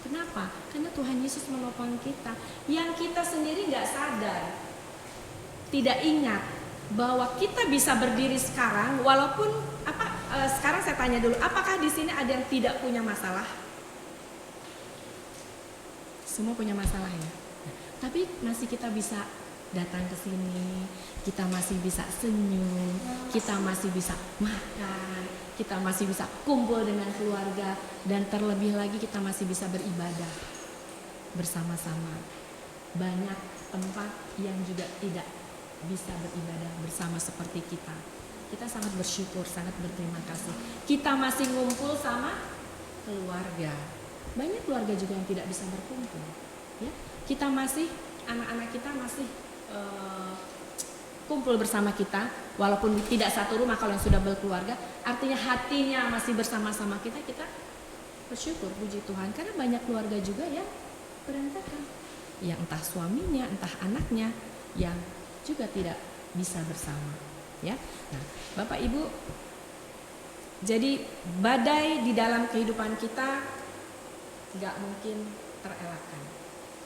Kenapa? Karena Tuhan Yesus menopang kita, yang kita sendiri nggak sadar, tidak ingat bahwa kita bisa berdiri sekarang walaupun sekarang saya tanya dulu, apakah di sini ada yang tidak punya masalah? Semua punya masalah ya. Tapi masih kita bisa datang ke sini, kita masih bisa senyum, kita masih bisa makan, kita masih bisa kumpul dengan keluarga, dan terlebih lagi kita masih bisa beribadah bersama-sama. Banyak tempat yang juga tidak bisa beribadah bersama seperti kita. Kita sangat bersyukur, sangat berterima kasih. Kita masih ngumpul sama keluarga. Banyak keluarga juga yang tidak bisa berkumpul. Ya, kita masih, anak-anak kita masih kumpul bersama kita, walaupun tidak satu rumah. Kalau yang sudah berkeluarga, artinya hatinya masih bersama-sama kita. Kita bersyukur, puji Tuhan, karena banyak keluarga juga yang berantakan, yang entah suaminya, entah anaknya, yang juga tidak bisa bersama. Ya, nah, Bapak Ibu, jadi badai di dalam kehidupan kita nggak mungkin terelakkan.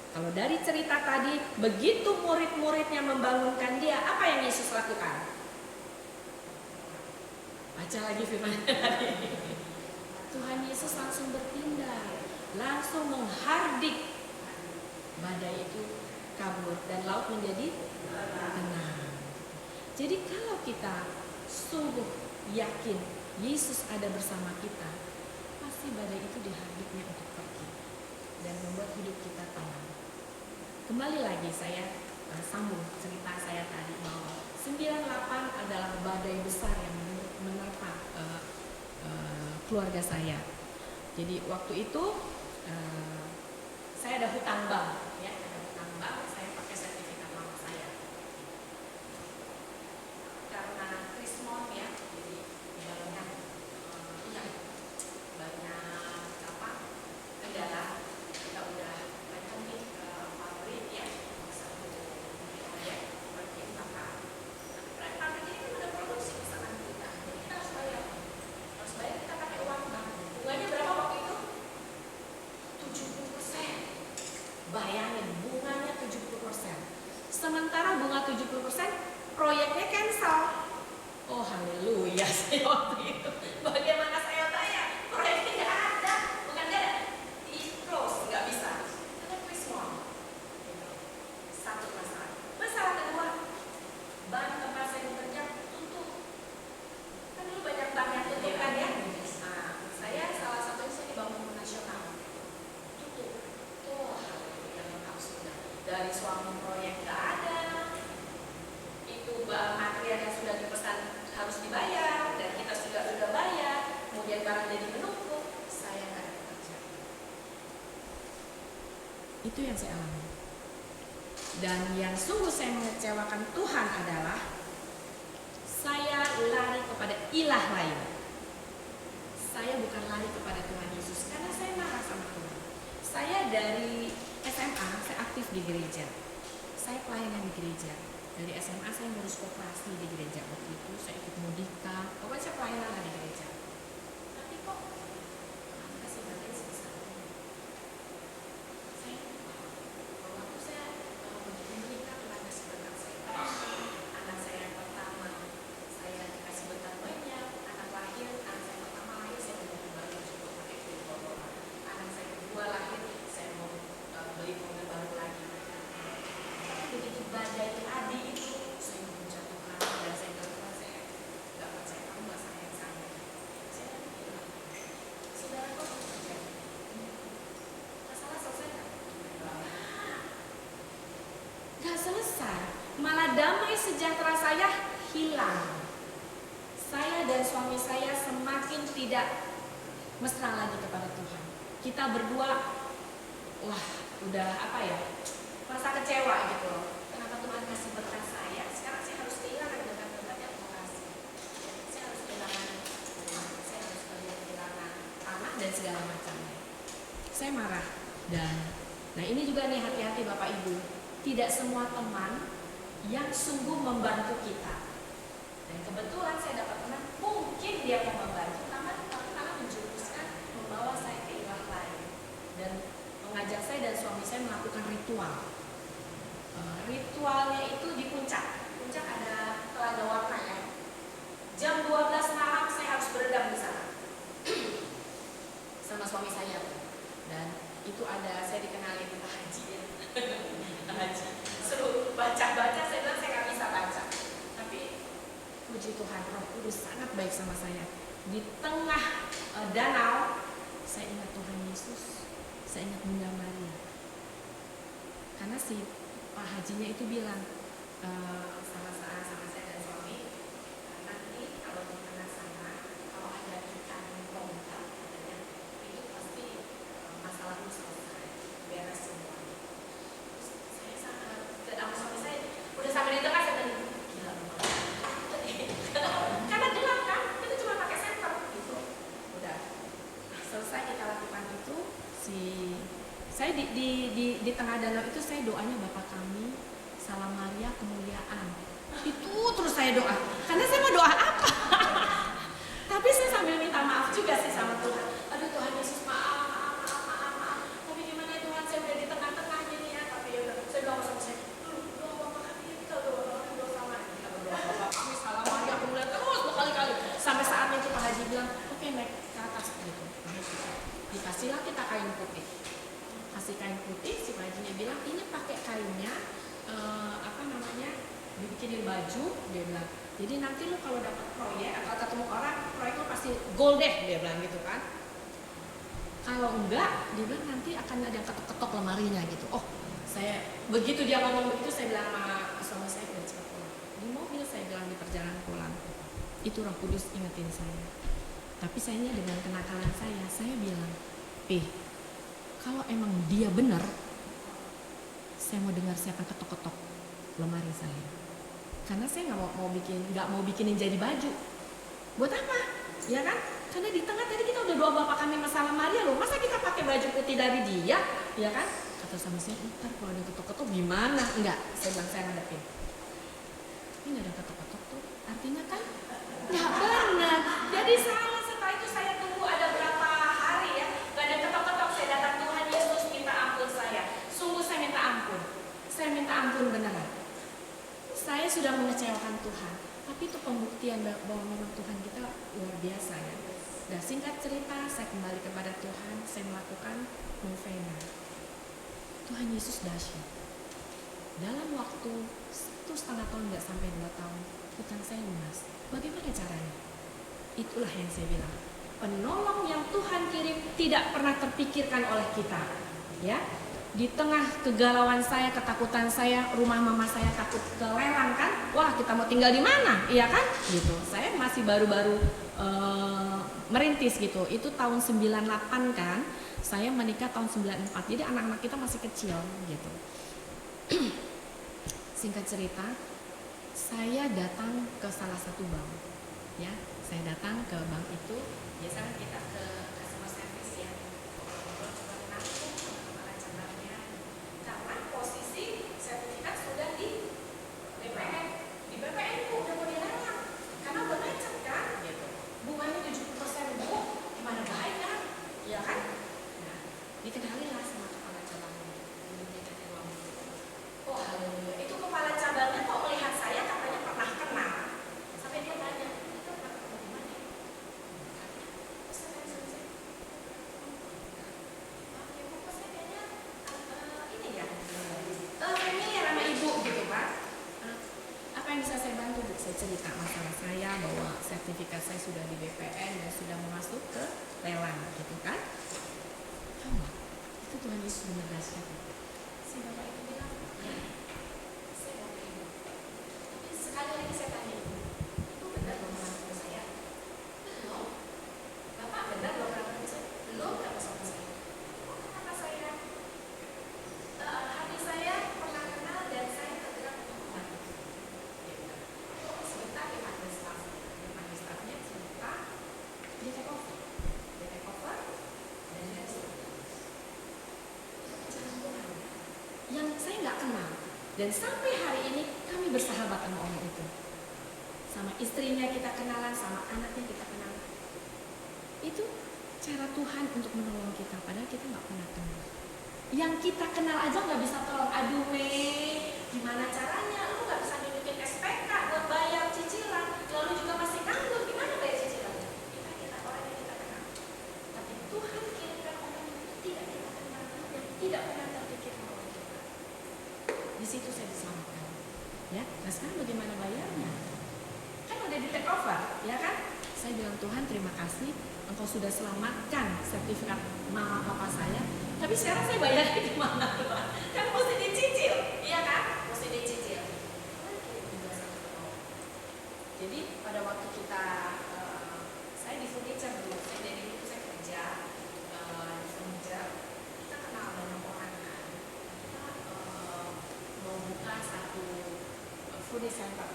Kalau dari cerita tadi, begitu murid-muridnya membangunkan dia, apa yang Yesus lakukan? Baca lagi firman tadi. Tuhan Yesus langsung bertindak, langsung menghardik badai itu kabur dan laut menjadi tenang. Jadi kalau kita sungguh yakin Yesus ada bersama kita, pasti badai itu dihardiknya untuk pergi dan membuat hidup kita tenang. Kembali lagi saya sambung cerita saya tadi bahwa 98 adalah badai besar yang menerpa keluarga saya. Jadi waktu itu saya ada hutang bank, ya, ada hutang bank. Saya pakai sertifikat mama saya karena Krismon, ya, jadi banyak apa kendala. Kita udah datang nih ke pabrik, ya, satu proyek bakar. Pabrik ini kan udah produksi pesanan kita, jadi kita harus bayar kita pakai uang bank. Bunganya berapa waktu itu? 70%. Bayangin, bunganya 70%. Sementara bunga 70%, proyeknya cancel. Oh haleluya, saya waktu itu. Bagaimana saya tanya? Proyeknya nggak ada, bukan nggak ada, di close, nggak bisa. Karena Krismon. Satu masalah. Masalah kedua, bank tempat saya bekerja tutup. Kan dulu banyak bank yang tutup kan, ya. Nah, saya salah satunya saya di Bank Nasional. Tutup. Oh haleluya, lengkap sudah. Dari suami proyek nggak ada. Itu material yang sudah dipesan harus dibayar dan kita sudah bayar, kemudian barang jadi menumpuk, saya nggak ada kerja. Itu yang saya alami. Dan yang sungguh saya mengecewakan Tuhan adalah saya lari kepada ilah lain. Saya bukan lari kepada Tuhan Yesus karena saya marah sama Tuhan. Saya dari SMA saya aktif di gereja. Saya pelayanan di gereja. Dari SMA saya ngurus koperasi di gereja waktu itu, saya ikut mudika, pokoknya saya pelayanan di gereja. Tapi kok kasih bagian sebesar ini? Saya waktu saya begitu menikah Tuhan kasih berkat saya. Anak saya yang pertama saya dikasih berkat banyak. Anak saya pertama lahir saya beli baru cukup pakai kulit botol. Anak saya kedua lahir saya mau beli mobil baru lagi. Begitu badai adi itu saya menjatuhkan dan saya katakan saya nggak percaya kamu nggak sayang saya. Saya bilang, saudara kok terjadi? Masalah selesai nggak? Nggak selesai, malah damai sejahtera saya hilang. Saya dan suami saya semakin tidak mesra lagi kepada Tuhan. Kita berdua, wah udah apa ya? Merasa kecewa gitu loh. Kenapa Tuhan kasih berkat saya? Sekarang saya harus kehilangan berkat-berkat yang Tuhan kasih. Saya harus kehilangan rumah, saya harus kehilangan tanah dan segala macamnya. Saya marah dan nah ini juga nih hati-hati Bapak Ibu. Tidak semua teman yang sungguh membantu kita. Dan kebetulan saya dapat teman mungkin dia mau membantu, tapi malah menjuruskan membawa saya ke ilah lain dan mengajak saya dan suami saya melakukan ritual. Ritualnya itu di puncak. Puncak ada telaga warna, ya. Jam 12 malam saya harus beredam di sana sama suami saya. Dan itu ada, saya dikenalin Pak Haji, ya. Pak Haji suruh baca-baca, saya bilang saya nggak bisa baca. Tapi puji Tuhan, Roh Kudus sangat baik sama saya. Di tengah danau, saya ingat Tuhan Yesus, saya ingat Bunda Maria. Karena si Pak Hajinya itu bilang sama saya dan suami, nanti kalau di tengah sana kalau ada ikan tongkap katanya itu pasti masalahmu selesai, beres semua. Saya sangat sama suami saya udah sampai di tengah, saya bilang gila karena gelap kan, kita cuma pakai senter gitu. Udah selesai kita lakukan itu, saya di tengah danau itu saya doanya Bapa kami, Salam Maria, kemuliaan. Itu terus saya doa. Karena saya mau doa apa? Tapi saya sambil minta maaf juga sih sama Tuhan. Aduh Tuhan Yesus maaf. Tapi gimana ya Tuhan, saya udah di tengah-tengah gini ya. Tapi ya udah, saya doa sama saya. Doa Bapak kami, kita doa sama. Kita berdoa Bapak kami salah Maria. Aku mulai terus berkali-kali. Sampai saatnya itu Pak Haji bilang, oke naik ke atas gitu. Dikasihlah kita kain putih. Kasih kain putih, si Pak Hajinya bilang, ini pakai kainnya, dibikinin baju, dia bilang. Jadi nanti lu kalau dapat proyek atau ketemu orang, proyek lu pasti gold deh, dia bilang gitu kan. Kalau enggak, dia bilang nanti akan ada yang ketok-ketok lemarinya gitu. Oh, saya begitu dia ngomong begitu, saya bilang sama suami saya, udah cepat pulang. Di mobil saya bilang di perjalanan pulang. Itu Roh Kudus ingetin saya. Tapi sayangnya dengan kenakalan saya bilang, kalau emang dia benar, saya mau dengar siapa ketok-ketok lemari saya. Karena saya nggak mau bikinin jadi baju. Buat apa? Ya kan? Karena di tengah tadi kita udah doa Bapak kami masalah Maria loh. Masa kita pakai baju putih dari dia? Ya kan? Kata sama saya, ntar kalau ada ketok-ketok gimana? Enggak, saya bilang saya ngadepin. Ini nggak ada ketok-ketok tuh. Artinya kan nggak benar. Jadi salah. Setelah itu saya tunggu ada berapa hari ya. Nggak ada ketok-ketok. Saya datang, Tuhan Yesus minta ampun saya. Sungguh saya minta ampun. Saya minta ampun beneran. Saya sudah mengecewakan Tuhan, tapi itu pembuktian bahwa memang Tuhan kita luar biasa ya. Dan singkat cerita, saya kembali kepada Tuhan, saya melakukan novena. Tuhan Yesus dahsyat. Dalam waktu 1,5 tahun, nggak sampai 2 tahun, hutang saya lunas. Bagaimana caranya? Itulah yang saya bilang. Penolong yang Tuhan kirim tidak pernah terpikirkan oleh kita, ya. Di tengah kegalauan saya, ketakutan saya, rumah mama saya takut kelelang kan, wah kita mau tinggal di mana, iya kan, gitu. Saya masih baru-baru merintis gitu. Itu tahun 98 kan, saya menikah tahun 94. Jadi anak-anak kita masih kecil gitu. Singkat cerita, saya datang ke salah satu bank, ya. Saya datang ke bank itu, biasanya kita ke customer service ya. Karena posisi sertifikat sudah di BPN, ku udah mau dilelang, karena udah macet kan, gitu. Bunganya 70% bu, gimana baik kan, iya kan? Nah, dikenalilah sama kepala cabangnya, oh haleluya, itu kepala cabangnya kok melihat saya katanya pernah kenal, sampai dia tanya, itu pernah ketemu di mana? Saya cerita masalah saya bahwa sertifikat saya sudah di BPN dan sudah masuk ke lelang gitu kan. Itu Tuhan Yesus benar dahsyat. Si bapak itu bilang, ya, saya mau ke ibu. Tapi sekali lagi saya tanya ibu benar mau melamar saya? Belum. Bapak benar mau melamar saya? Belum, kata suami saya. Oh, kata saya, hati saya pernah kenal dan saya tergerak untuk membantu. Sebentar dipanggil staffnya cerita, dia take over dan dia yang saya nggak kenal. Dan sampai hari ini kami bersahabat sama orang itu, sama istrinya kita kenalan, sama anaknya kita kenalan. Itu cara Tuhan untuk menolong kita, padahal kita nggak pernah kenal. Yang kita kenal aja nggak bisa tolong. Aduh Mei, gimana caranya? Lu nggak bisa nunjukin SPK buat bayar cicilan, lalu juga masih nganggur, gimana bayar cicilannya? Kita orang yang kita kenal. Tapi Tuhan kirimkan orang yang tidak kita kenal, yang tidak pernah terpikir menolong kita. Di situ saya diselamatkan. Ya, nah sekarang bagaimana bayarnya? Kan udah di take over, ya kan? Saya bilang Tuhan terima kasih, Engkau sudah selamatkan sertifikat mama papa saya. Tapi sekarang saya bayarnya di mana Tuhan? Kan mesti dicicil, iya kan? Mesti dicicil. Jadi pada waktu kita, saya di furniture dulu, saya dari dulu saya kerja di furniture, kita kenal banyak orang kan. Kita mau buka satu food center.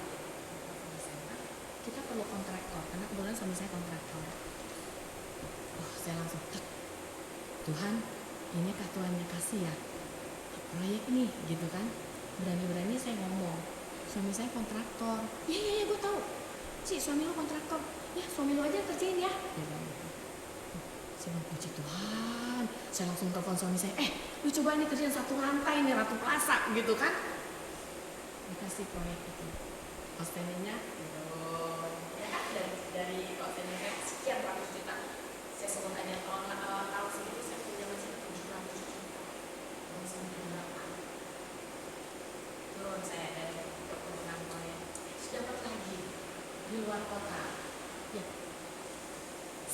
Kita perlu kontraktor, karena kebetulan suami saya kontraktor. Oh, saya langsung Tuhan, ini kah Tuhan yang kasih ya proyek nih, gitu kan. Berani-berani saya ngomong suami saya kontraktor. Iya, gue tahu. Ci, suami lu kontraktor. Ya, suami lu aja kerjain ya. Dia bilang gitu. Saya bilang, puji Tuhan. Saya langsung telepon suami saya, lu coba nih kerjaan 1 lantai nih, Ratu Plaza gitu kan. Dikasih proyek itu. Outstandingnya gitu. Ya kan, dari outstanding saya sekian ratus juta. Saya sebut aja tahun segitu saya punya masih 700 juta. Tahun 98. Turun saya dari keputusan proyek. Terus dapat lagi di luar kota. Ya.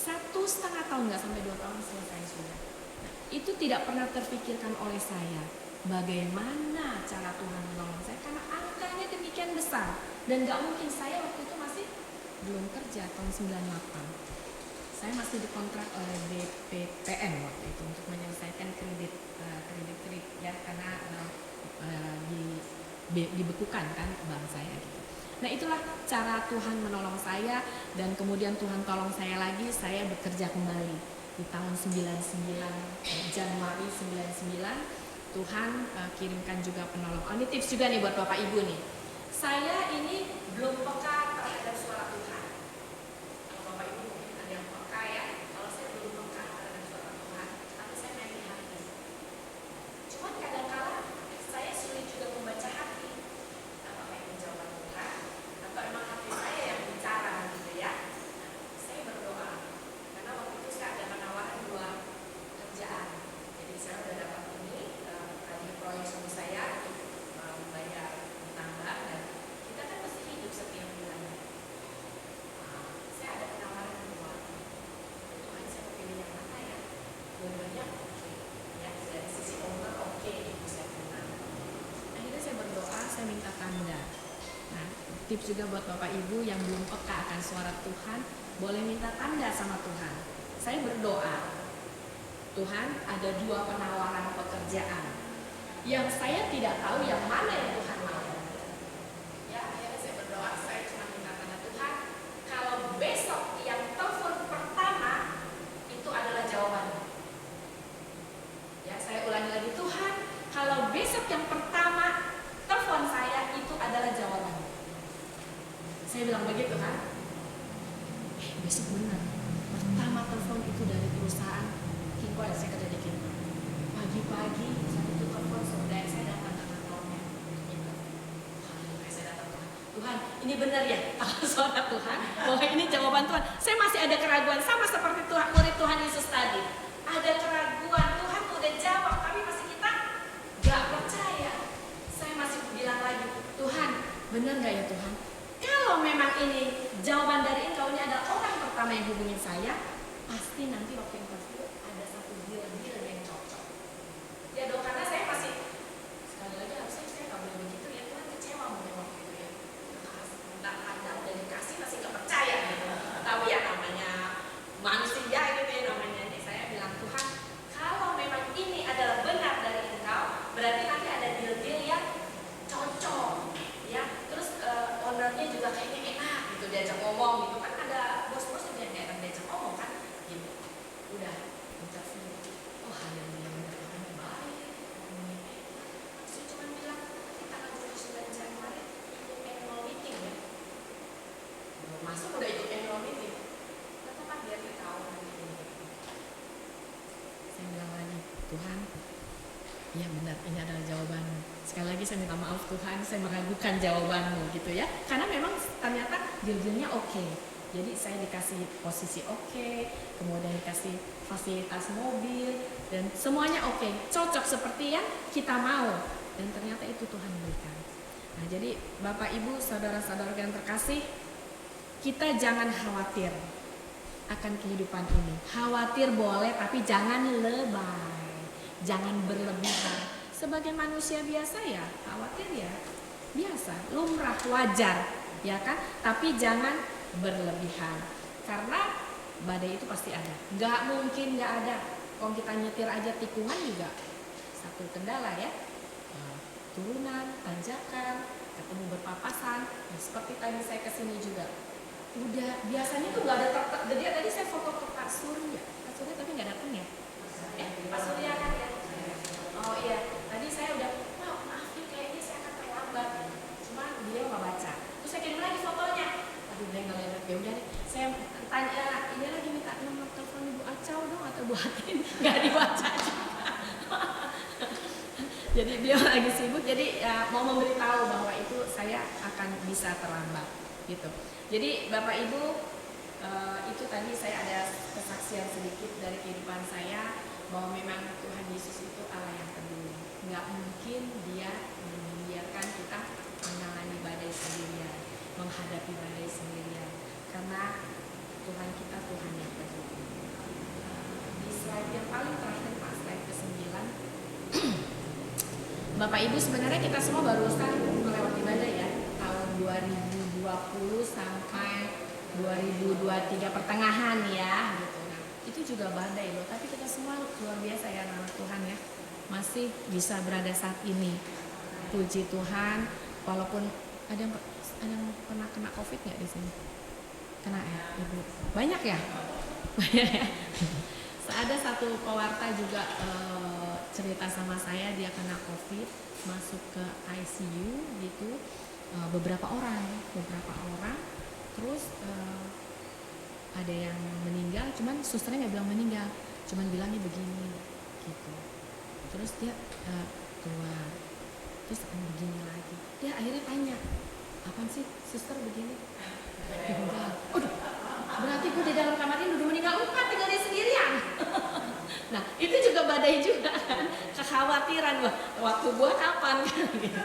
1,5 tahun, nggak sampai 2 tahun selesai sudah. Nah, itu tidak pernah terpikirkan oleh saya bagaimana cara Tuhan menolong saya karena angkanya demikian besar dan nggak mungkin. Saya waktu itu masih belum kerja tahun 98. Saya masih dikontrak oleh BPPN waktu itu untuk menyelesaikan kredit ya karena dibekukan kan bank saya gitu. Nah, itulah cara Tuhan menolong saya dan kemudian Tuhan tolong saya lagi, saya bekerja kembali di tahun 99, Januari 99 Tuhan kirimkan juga penolong. Ini tips juga nih buat Bapak Ibu nih. Saya ini belum peka terhadap suara Tuhan. Kalau Bapak Ibu mungkin ada yang peka ya. Kalau saya belum peka terhadap suara Tuhan, tapi saya main di hati. Cuman kadang-kala saya sulit juga membaca hati. Apakah itu jawaban Tuhan atau emang hati saya yang bicara gitu ya. Nah, saya berdoa karena waktu itu saya ada penawaran 2 kerjaan. Jadi saya udah dapat ini tadi proyek suami saya untuk membayar utang bank dan kita kan mesti hidup setiap bulannya. Saya ada penawaran 2. Tuhan, saya pilih yang mana ya? Dua-duanya oke. Ya, dari sisi umur oke, itu saya tenang. Akhirnya saya berdoa, saya minta tanda. Nah, tips juga buat Bapak Ibu yang belum peka akan suara Tuhan, boleh minta tanda sama Tuhan. Saya berdoa, Tuhan ada 2 penawaran pekerjaan yang saya tidak tahu yang mana yang Tuhan mau. Ya, akhirnya saya berdoa, saya cuma minta tanda Tuhan, kalau besok yang telepon pertama itu adalah jawabannya. Ya, saya ulangi lagi, Tuhan, kalau besok yang pertama telepon saya itu adalah jawabannya. Saya bilang begitu kan. Besok benar. Pertama telepon itu dari perusahaan Kinko, saya kerja di Kinko. Pagi-pagi saat itu telepon saudara saya datang ke kantornya. Saya datang Tuhan, ini benar ya suara Tuhan bahwa ini jawaban Tuhan. Saya masih ada keraguan sama seperti Tuhan, murid Tuhan Yesus tadi. Ada keraguan, Tuhan udah jawab tapi masih kita gak percaya. Saya masih bilang lagi, Tuhan benar gak ya Tuhan? Kalau memang ini jawaban dari Engkau, ini adalah orang pertama yang hubungin saya, pasti nanti waktu interview ada satu deal yang cocok. Ya dong, karena saya masih sekali lagi harusnya saya nggak boleh begitu ya, Tuhan kecewa mungkin waktu itu ya. Minta tanda udah dikasih masih nggak percaya gitu. Tahu ya namanya manusia gitu ya namanya. Ini saya bilang, Tuhan kalau memang ini adalah benar dari Engkau, berarti nanti ada deal yang cocok ya. Terus ownernya juga kayaknya enak gitu diajak ngomong gitu kan, ada bos-bos yang enak diajak ngomong kan gitu. Udah interview, oh haleluya benar Tuhan baik. Saya cuma bilang nanti tanggal 29 Januari ikut annual meeting ya. Belum masuk udah ikut annual meeting. Tetap kan biar kita tahu nanti ini. Saya bilang lagi, Tuhan, iya benar, ini adalah jawabanmu. Sekali lagi saya minta maaf Tuhan, saya meragukan jawabanmu gitu ya. Karena memang ternyata deal-dealnya oke. Jadi saya dikasih posisi oke, kemudian dikasih fasilitas mobil, dan semuanya oke. Cocok seperti yang kita mau. Dan ternyata itu Tuhan berikan. Nah jadi Bapak Ibu, saudara-saudara yang terkasih, kita jangan khawatir akan kehidupan ini. Khawatir boleh, tapi jangan lebay. Jangan berlebihan. Sebagai manusia biasa ya, khawatir ya biasa, lumrah, wajar, ya kan? Tapi jangan berlebihan, karena badai itu pasti ada. Gak mungkin gak ada. Kalau kita nyetir aja tikungan juga satu kendala ya. Turunan, tanjakan, ketemu berpapasan. Nah, seperti tadi saya kesini juga. Udah biasanya tuh gak ada jadi tadi saya foto ke Pak Surya. Pak Surya tapi gak datang ya? Pak Surya kan ya? Oh iya, tadi saya udah maafin kayaknya saya akan terlambat. Cuma dia nggak buatin, nggak dibaca juga. Jadi beliau lagi sibuk, jadi ya, mau memberitahu bahwa itu saya akan bisa terlambat gitu. Jadi Bapak Ibu, itu tadi saya ada kesaksian sedikit dari kehidupan saya bahwa memang Tuhan Yesus itu Allah yang peduli. Nggak mungkin Dia membiarkan kita menangani badai sendirian, menghadapi badai sendirian, karena Tuhan kita Tuhan yang peduli. Di slide yang paling terakhir Pak, slide ke-9. Bapak Ibu, sebenarnya kita semua barusan melewati badai ya, tahun 2020 sampai 2023 pertengahan ya gitu. Nah, itu juga badai loh, tapi kita semua luar biasa ya anak Tuhan ya, masih bisa berada saat ini. Puji Tuhan, walaupun ada yang pernah kena COVID nggak di sini? Kena ya, Ibu? Banyak ya? Ada satu pewarta juga cerita sama saya, dia kena COVID, masuk ke ICU gitu, beberapa orang, terus ada yang meninggal, cuman susternya nggak bilang meninggal, cuman bilangnya begini gitu. Terus dia keluar, terus begini lagi. Dia akhirnya tanya, apaan sih suster begini? Meninggal. Udah, berarti gue di dalam kamar ini udah meninggal, enggak, tinggal dia sendirian. Nah itu juga badai juga kan, kekhawatiran, wah waktu gua kapan kan gitu.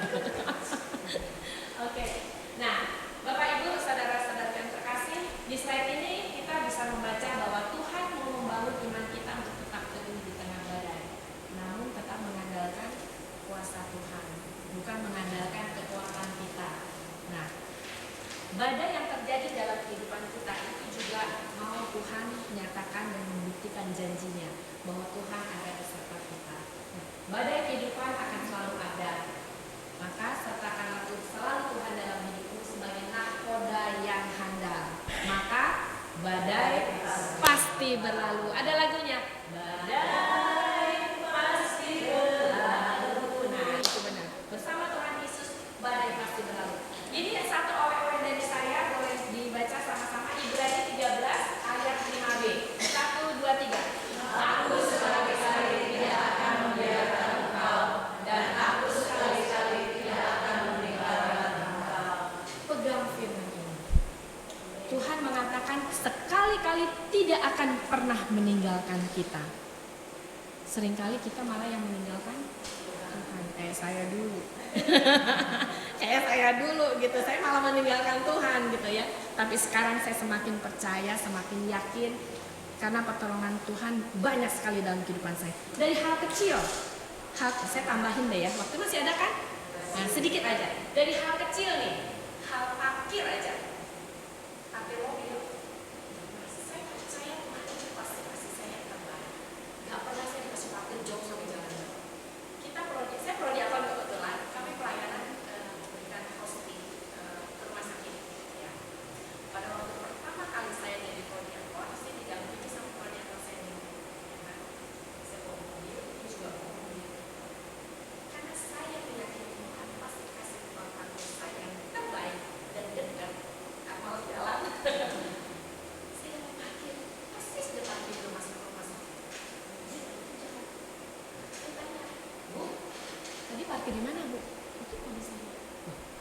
Oke. Nah Bapak Ibu saudara-saudara yang terkasih, di slide ini kita bisa membaca bahwa Tuhan mau membangun iman kita untuk tetap teguh di tengah badai, namun tetap mengandalkan kuasa Tuhan, bukan mengandalkan kekuatan kita. Nah badai yang terjadi dalam kehidupan kita itu juga mau Tuhan menyatakan dan membuktikan janjinya bahwa Tuhan ada beserta kita. Nah, badai kehidupan akan selalu ada, maka sertakanlah selalu Tuhan dalam hidupmu sebagai nahkoda yang handal. Maka badai pasti berlalu. Ada lagunya. Badai pasti berlalu. Nah itu benar. Bersama Tuhan Yesus badai pasti berlalu. Ini satu oleh-oleh dari saya, boleh dibaca sama-sama. Ibrani 13 ayat 5b. 1, 2, 3. Aku sekali-kali tidak akan membiarkan engkau, dan aku sekali-kali tidak akan meninggalkan engkau. Pegang firman ini. Tuhan mengatakan sekali-kali tidak akan pernah meninggalkan kita. Seringkali kita malah yang meninggalkan Tuhan. Kayak saya dulu. Kayak saya dulu gitu, saya malah meninggalkan Tuhan gitu ya. Tapi sekarang saya semakin percaya, semakin yakin, karena pertolongan Tuhan banyak sekali dalam kehidupan saya. Dari hal kecil, saya tambahin deh ya, waktu masih ada kan? Nah sedikit aja, dari hal kecil nih, hal parkir aja. Parkir mobil, saya percaya Tuhan itu pasti kasih saya yang terbaik. Gak pernah saya dikasih parkir jauh sampai jalan. Saya prodi akun kebetulan, kami pelayanan memberikan hosting ke rumah sakit ya. Pada waktu pertama kali saya jadi prodi akun, saya didampingi sama prodi akun senior. Nah, saya bawa mobil, dia juga bawa mobil. Karena saya meyakini Tuhan pasti kasih Tuhan parkir saya yang terbaik dan dekat, nggak mau jalan. Saya dapat parkir persis depan pintu masuk rumah sakit. Saya tanya, Bu, tadi parkir di mana Bu? Itu kok bisa?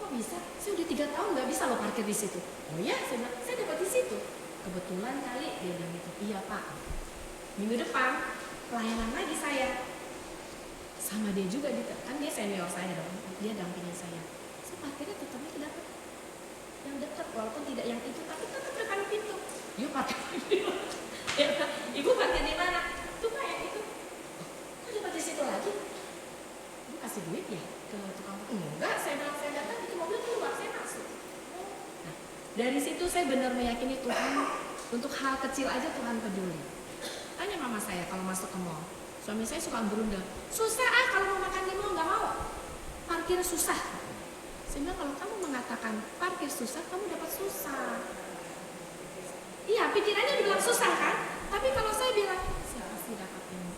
Kok bisa? Saya udah 3 tahun nggak bisa loh parkir di situ. Oh iya, saya bilang, saya dapat di situ. Kebetulan kali dia bilang itu. Iya Pak. Minggu depan pelayanan lagi saya. Sama dia juga, kan dia senior saya dong. Dia dampingin saya. Saya parkirnya tetapnya dapat yang dekat, walaupun tidak yang itu, tapi tetap depan pintu. Yuk parkir. Ya, Ibu parkir di mana? Itu Pak yang itu. Kok dapat di situ lagi? Ibu kasih duit ya ke tukang parkir? Enggak, saya bilang saya datang itu mobil keluar, saya masuk. Nah, dari situ saya benar meyakini Tuhan untuk hal kecil aja Tuhan peduli. Tanya mama saya kalau masuk ke mall, suami saya suka berundang, susah kalau mau makan di mall nggak mau, parkir susah. Saya bilang kalau kamu mengatakan parkir susah, kamu dapat susah. Iya, pikirannya dibilang susah kan? Tapi kalau saya bilang, saya pasti dapat ini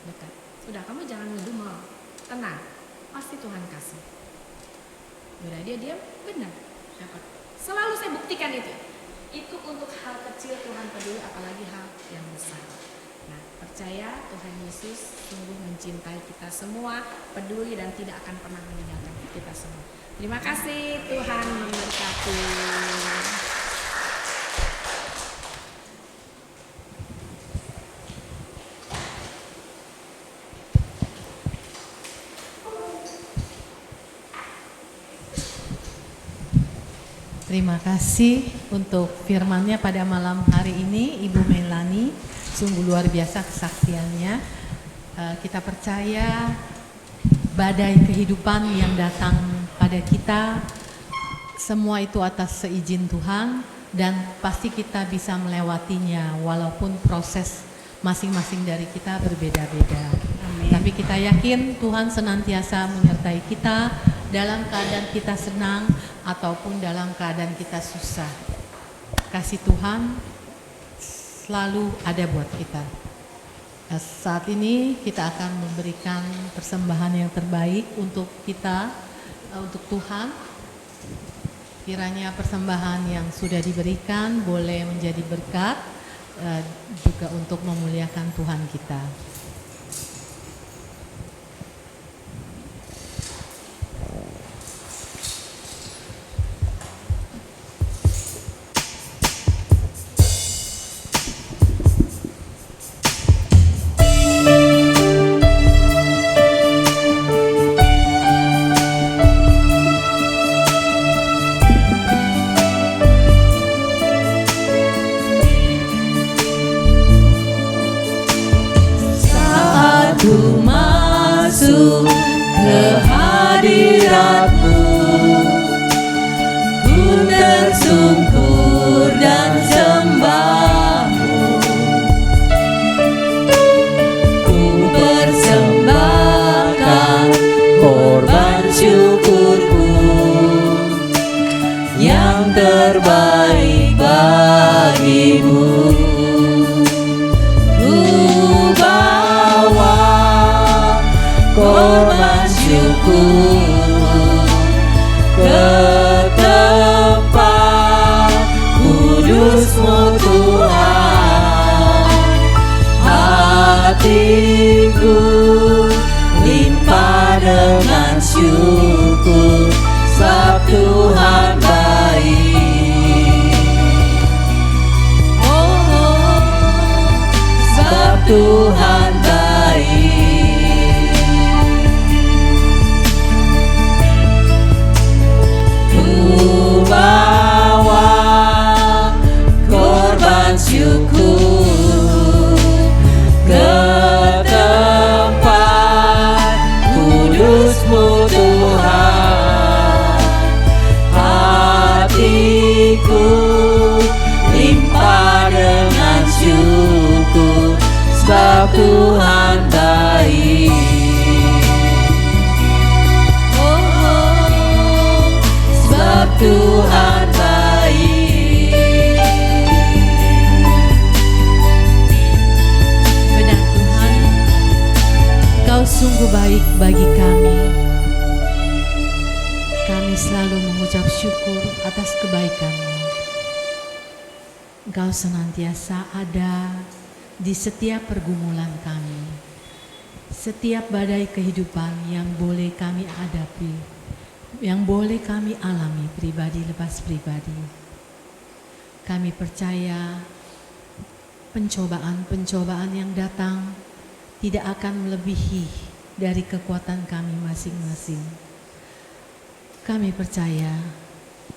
dekat. Sudah, kamu jangan nuduh mal, tenang, pasti Tuhan kasih. Udah dia diam, benar dapat. Selalu saya buktikan itu. Itu untuk hal kecil Tuhan peduli, apalagi hal yang besar. Nah, percaya Tuhan Yesus sungguh mencintai kita semua, peduli dan tidak akan pernah meninggalkan kita semua. Terima kasih, Tuhan memberkati. Terima kasih untuk firman-Nya pada malam hari ini, Ibu Melani. Sungguh luar biasa kesaksiannya. Kita percaya badai kehidupan yang datang pada kita, semua itu atas seizin Tuhan, dan pasti kita bisa melewatinya walaupun proses masing-masing dari kita berbeda-beda. Tapi kita yakin Tuhan senantiasa menyertai kita dalam keadaan kita senang ataupun dalam keadaan kita susah. Kasih Tuhan selalu ada buat kita. Saat ini kita akan memberikan persembahan yang terbaik untuk kita, untuk Tuhan. Kiranya persembahan yang sudah diberikan boleh menjadi berkat, juga untuk memuliakan Tuhan kita. Ku masuk ke hadirat-Mu, ku tersungkur dan sembah-Mu, ku persembahkan korban syukurku yang terbaik bagimu. Korban syukur ke tempat kudus-Mu Tuhan. Hatiku limpah dengan syukur, sebab Tuhan baik. Oh, sebab Tuhan baik. Bawa korban syukur ke tempat kudus-Mu Tuhan. Hatiku limpah dengan syukur, sebab Tuhan baik. Tuhan baik. Benar Tuhan, Engkau sungguh baik bagi kami. Kami selalu mengucap syukur atas kebaikan-Mu. Engkau senantiasa ada di setiap pergumulan kami, setiap badai kehidupan yang boleh kami hadapi, yang boleh kami alami pribadi lepas pribadi. Kami percaya pencobaan-pencobaan yang datang tidak akan melebihi dari kekuatan kami masing-masing. Kami percaya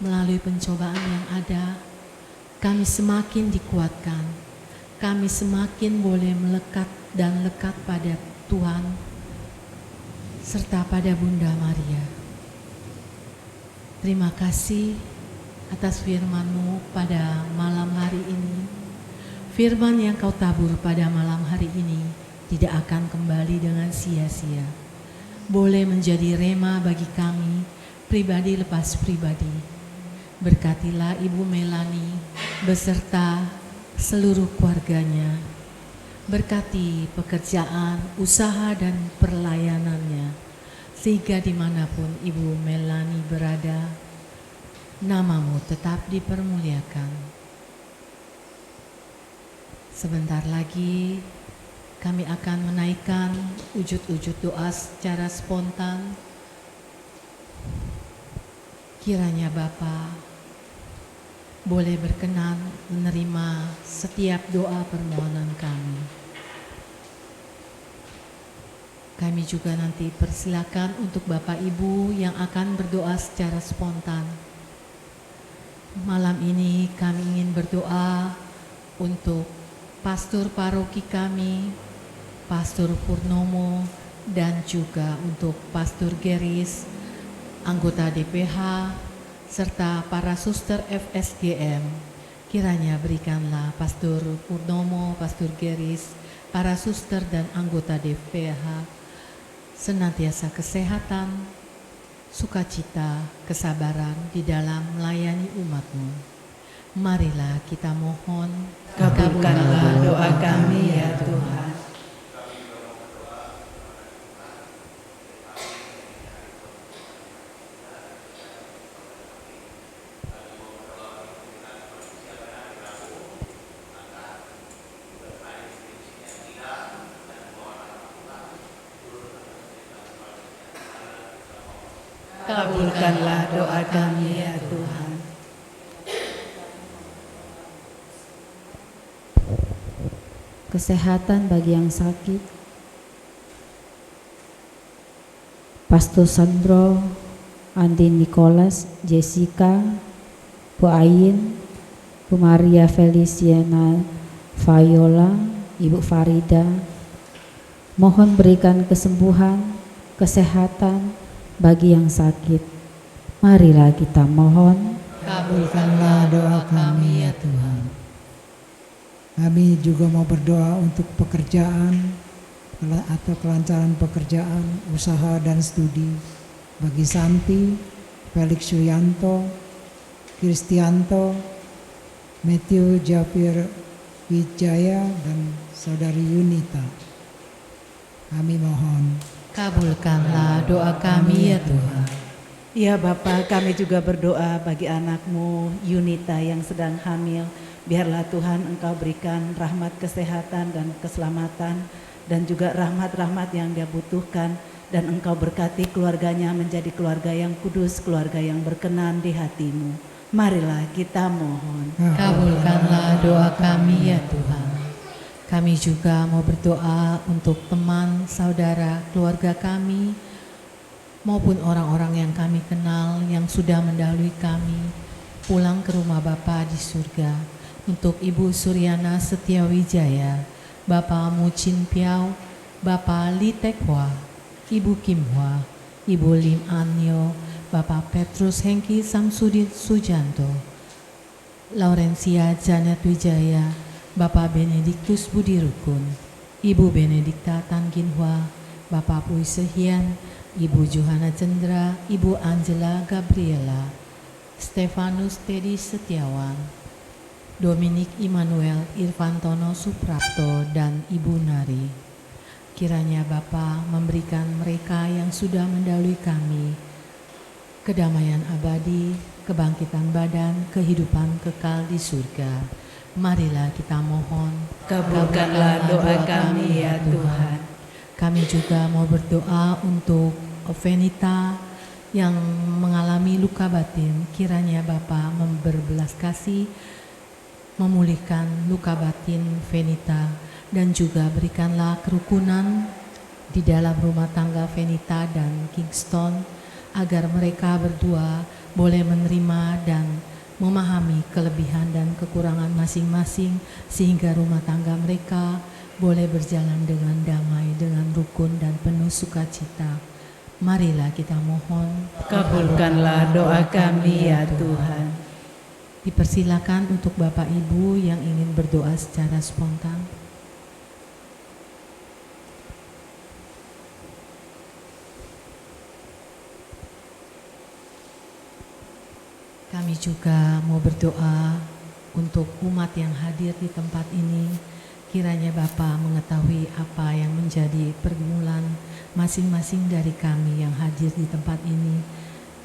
melalui pencobaan yang ada, kami semakin dikuatkan, kami semakin boleh melekat dan lekat pada Tuhan serta pada Bunda Maria. Terima kasih atas firman-Mu pada malam hari ini. Firman yang Kau tabur pada malam hari ini tidak akan kembali dengan sia-sia. Boleh menjadi rema bagi kami, pribadi lepas pribadi. Berkatilah Ibu Melani beserta seluruh keluarganya. Berkati pekerjaan, usaha dan perlayanannya, sehingga dimanapun Ibu Melani berada, nama-Mu tetap dipermuliakan. Sebentar lagi kami akan menaikkan wujud-wujud doa secara spontan. Kiranya Bapa boleh berkenan menerima setiap doa permohonan kami. Kami juga nanti persilakan untuk Bapak Ibu yang akan berdoa secara spontan. Malam ini kami ingin berdoa untuk pastor paroki kami, Pastor Purnomo, dan juga untuk Pastor Geris, anggota DPH, serta para suster FSGM. Kiranya berikanlah Pastor Purnomo, Pastor Geris, para suster dan anggota DPH senantiasa kesehatan, sukacita, kesabaran di dalam melayani umat-Mu. Marilah kita mohon, Kabulkanlah doa kami ya Tuhan. Kabulkanlah doa kami ya Tuhan. Kesehatan bagi yang sakit, Pastor Sandro, Andi Nicholas, Jessica, Bu Ain, Bu Maria Feliciana Viola, Ibu Farida, mohon berikan kesembuhan, kesehatan bagi yang sakit. Marilah kita mohon. Kabulkanlah doa kami ya Tuhan. Kami juga mau berdoa untuk pekerjaan atau kelancaran pekerjaan, usaha dan studi bagi Santi, Felix Yuyanto, Kristianto, Matthew Jafir Wijaya, dan Saudari Yunita. Kami mohon. kabulkanlah doa kami ya Tuhan. Ya Bapa, kami juga berdoa bagi anakmu Yunita yang sedang hamil. Biarlah Tuhan Engkau berikan rahmat kesehatan dan keselamatan dan juga rahmat-rahmat yang dia butuhkan. Dan Engkau berkati keluarganya menjadi keluarga yang kudus, keluarga yang berkenan di hati-Mu. Marilah kita mohon. Kabulkanlah doa kami ya Tuhan. Kami juga mau berdoa untuk teman, saudara, keluarga kami, maupun orang-orang yang kami kenal yang sudah mendahului kami pulang ke rumah Bapa di surga. Untuk Ibu Suryana Setiawijaya, Bapak Mu Chin Piao, Bapak Li Tekhwa, Ibu Kim Hwa, Ibu Lim Anyo, Bapak Petrus Hengki Samsudin Sujanto, Laurencia Janet Wijaya, Bapak Benediktus Budi Rukun, Ibu Benedikta Tan Kin Hwa, Bapak Pui Sehian, Ibu Johana Cendra, Ibu Angela Gabriela, Stefanus Teddy Setiawan, Dominik Immanuel Irfantono Suprapto, dan Ibu Nari. Kiranya Bapa memberikan mereka yang sudah mendahului kami kedamaian abadi, kebangkitan badan, kehidupan kekal di surga. Marilah kita mohon. Kabulkanlah doa kami ya Tuhan. Kami juga mau berdoa untuk Venita yang mengalami luka batin. Kiranya Bapa berbelas kasih memulihkan luka batin Venita, dan juga berikanlah kerukunan di dalam rumah tangga Venita dan Kingston, agar mereka berdua boleh menerima dan memahami kelebihan dan kekurangan masing-masing, sehingga rumah tangga mereka boleh berjalan dengan damai, dengan rukun dan penuh sukacita. Marilah kita mohon. Kabulkanlah doa kami ya Tuhan. Dipersilakan untuk Bapak Ibu yang ingin berdoa secara spontan. Kami juga mau berdoa untuk umat yang hadir di tempat ini. Kiranya Bapa mengetahui apa yang menjadi pergumulan masing-masing dari kami yang hadir di tempat ini.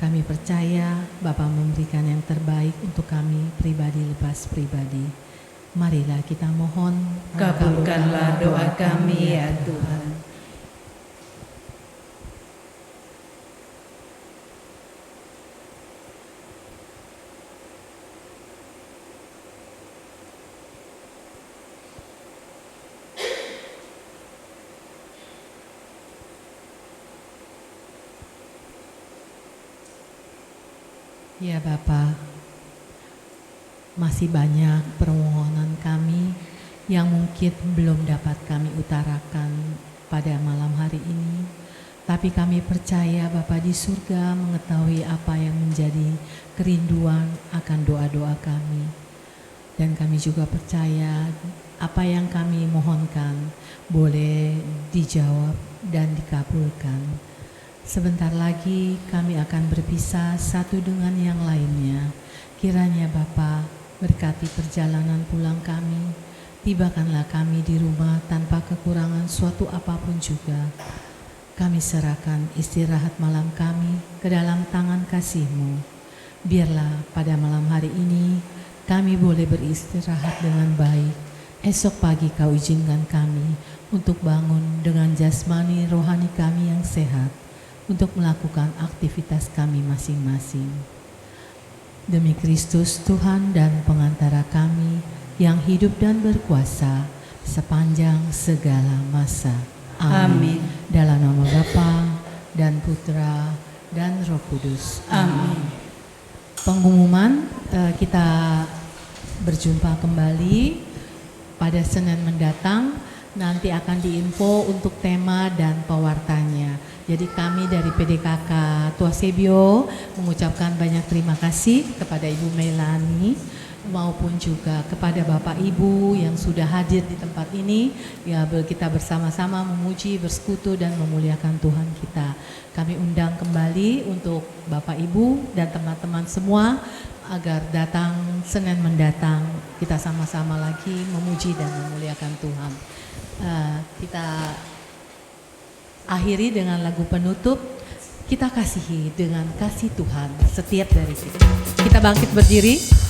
Kami percaya Bapa memberikan yang terbaik untuk kami pribadi lepas pribadi. Marilah kita mohon, Kabulkanlah doa kami ya Tuhan. Ya Bapa, masih banyak permohonan kami yang mungkin belum dapat kami utarakan pada malam hari ini. Tapi kami percaya Bapa di surga mengetahui apa yang menjadi kerinduan akan doa-doa kami. Dan kami juga percaya apa yang kami mohonkan boleh dijawab dan dikabulkan. Sebentar lagi kami akan berpisah satu dengan yang lainnya. Kiranya Bapa berkati perjalanan pulang kami. Tibakanlah kami di rumah tanpa kekurangan suatu apapun juga. Kami serahkan istirahat malam kami ke dalam tangan kasih-Mu. Biarlah pada malam hari ini kami boleh beristirahat dengan baik. Esok pagi Kau izinkan kami untuk bangun dengan jasmani rohani kami yang sehat, untuk melakukan aktivitas kami masing-masing. Demi Kristus Tuhan dan pengantara kami yang hidup dan berkuasa sepanjang segala masa. Amin. Dalam nama Bapa dan Putra dan Roh Kudus. Amin. Pengumuman, kita berjumpa kembali pada Senin mendatang. Nanti akan diinfo untuk tema dan pewartanya. Jadi kami dari PDKK Tuasebio mengucapkan banyak terima kasih kepada Ibu Melani maupun juga kepada Bapak Ibu yang sudah hadir di tempat ini. Ya, kita bersama-sama memuji, bersekutu dan memuliakan Tuhan kita. Kami undang kembali untuk Bapak Ibu dan teman-teman semua agar datang Senin mendatang, kita sama-sama lagi memuji dan memuliakan Tuhan. Kita akhiri dengan lagu penutup, Kita Kasihi dengan Kasih Tuhan setiap dari kita. Kita bangkit berdiri.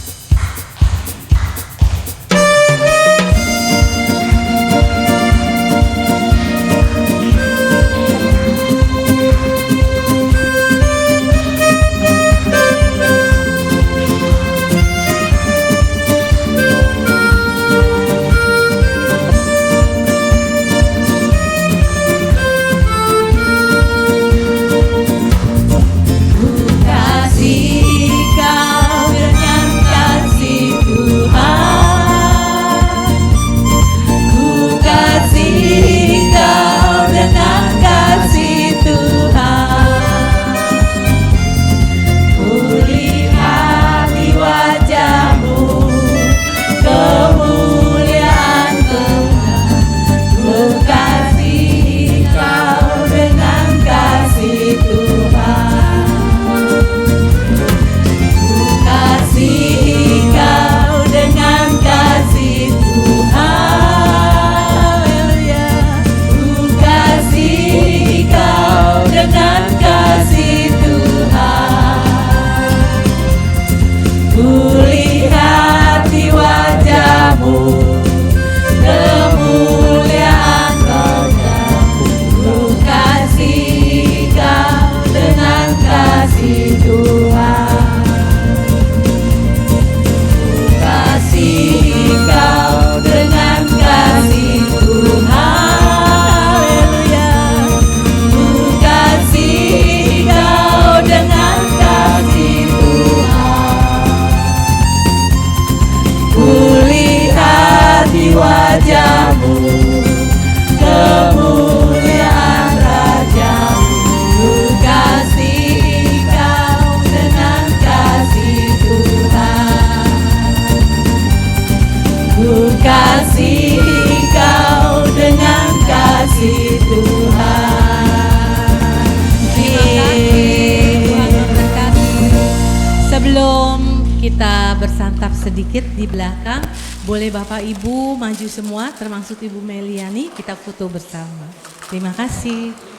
Kita bersantap sedikit di belakang. Boleh Bapak Ibu maju semua termasuk Ibu Meliani, kita foto bersama. Terima kasih.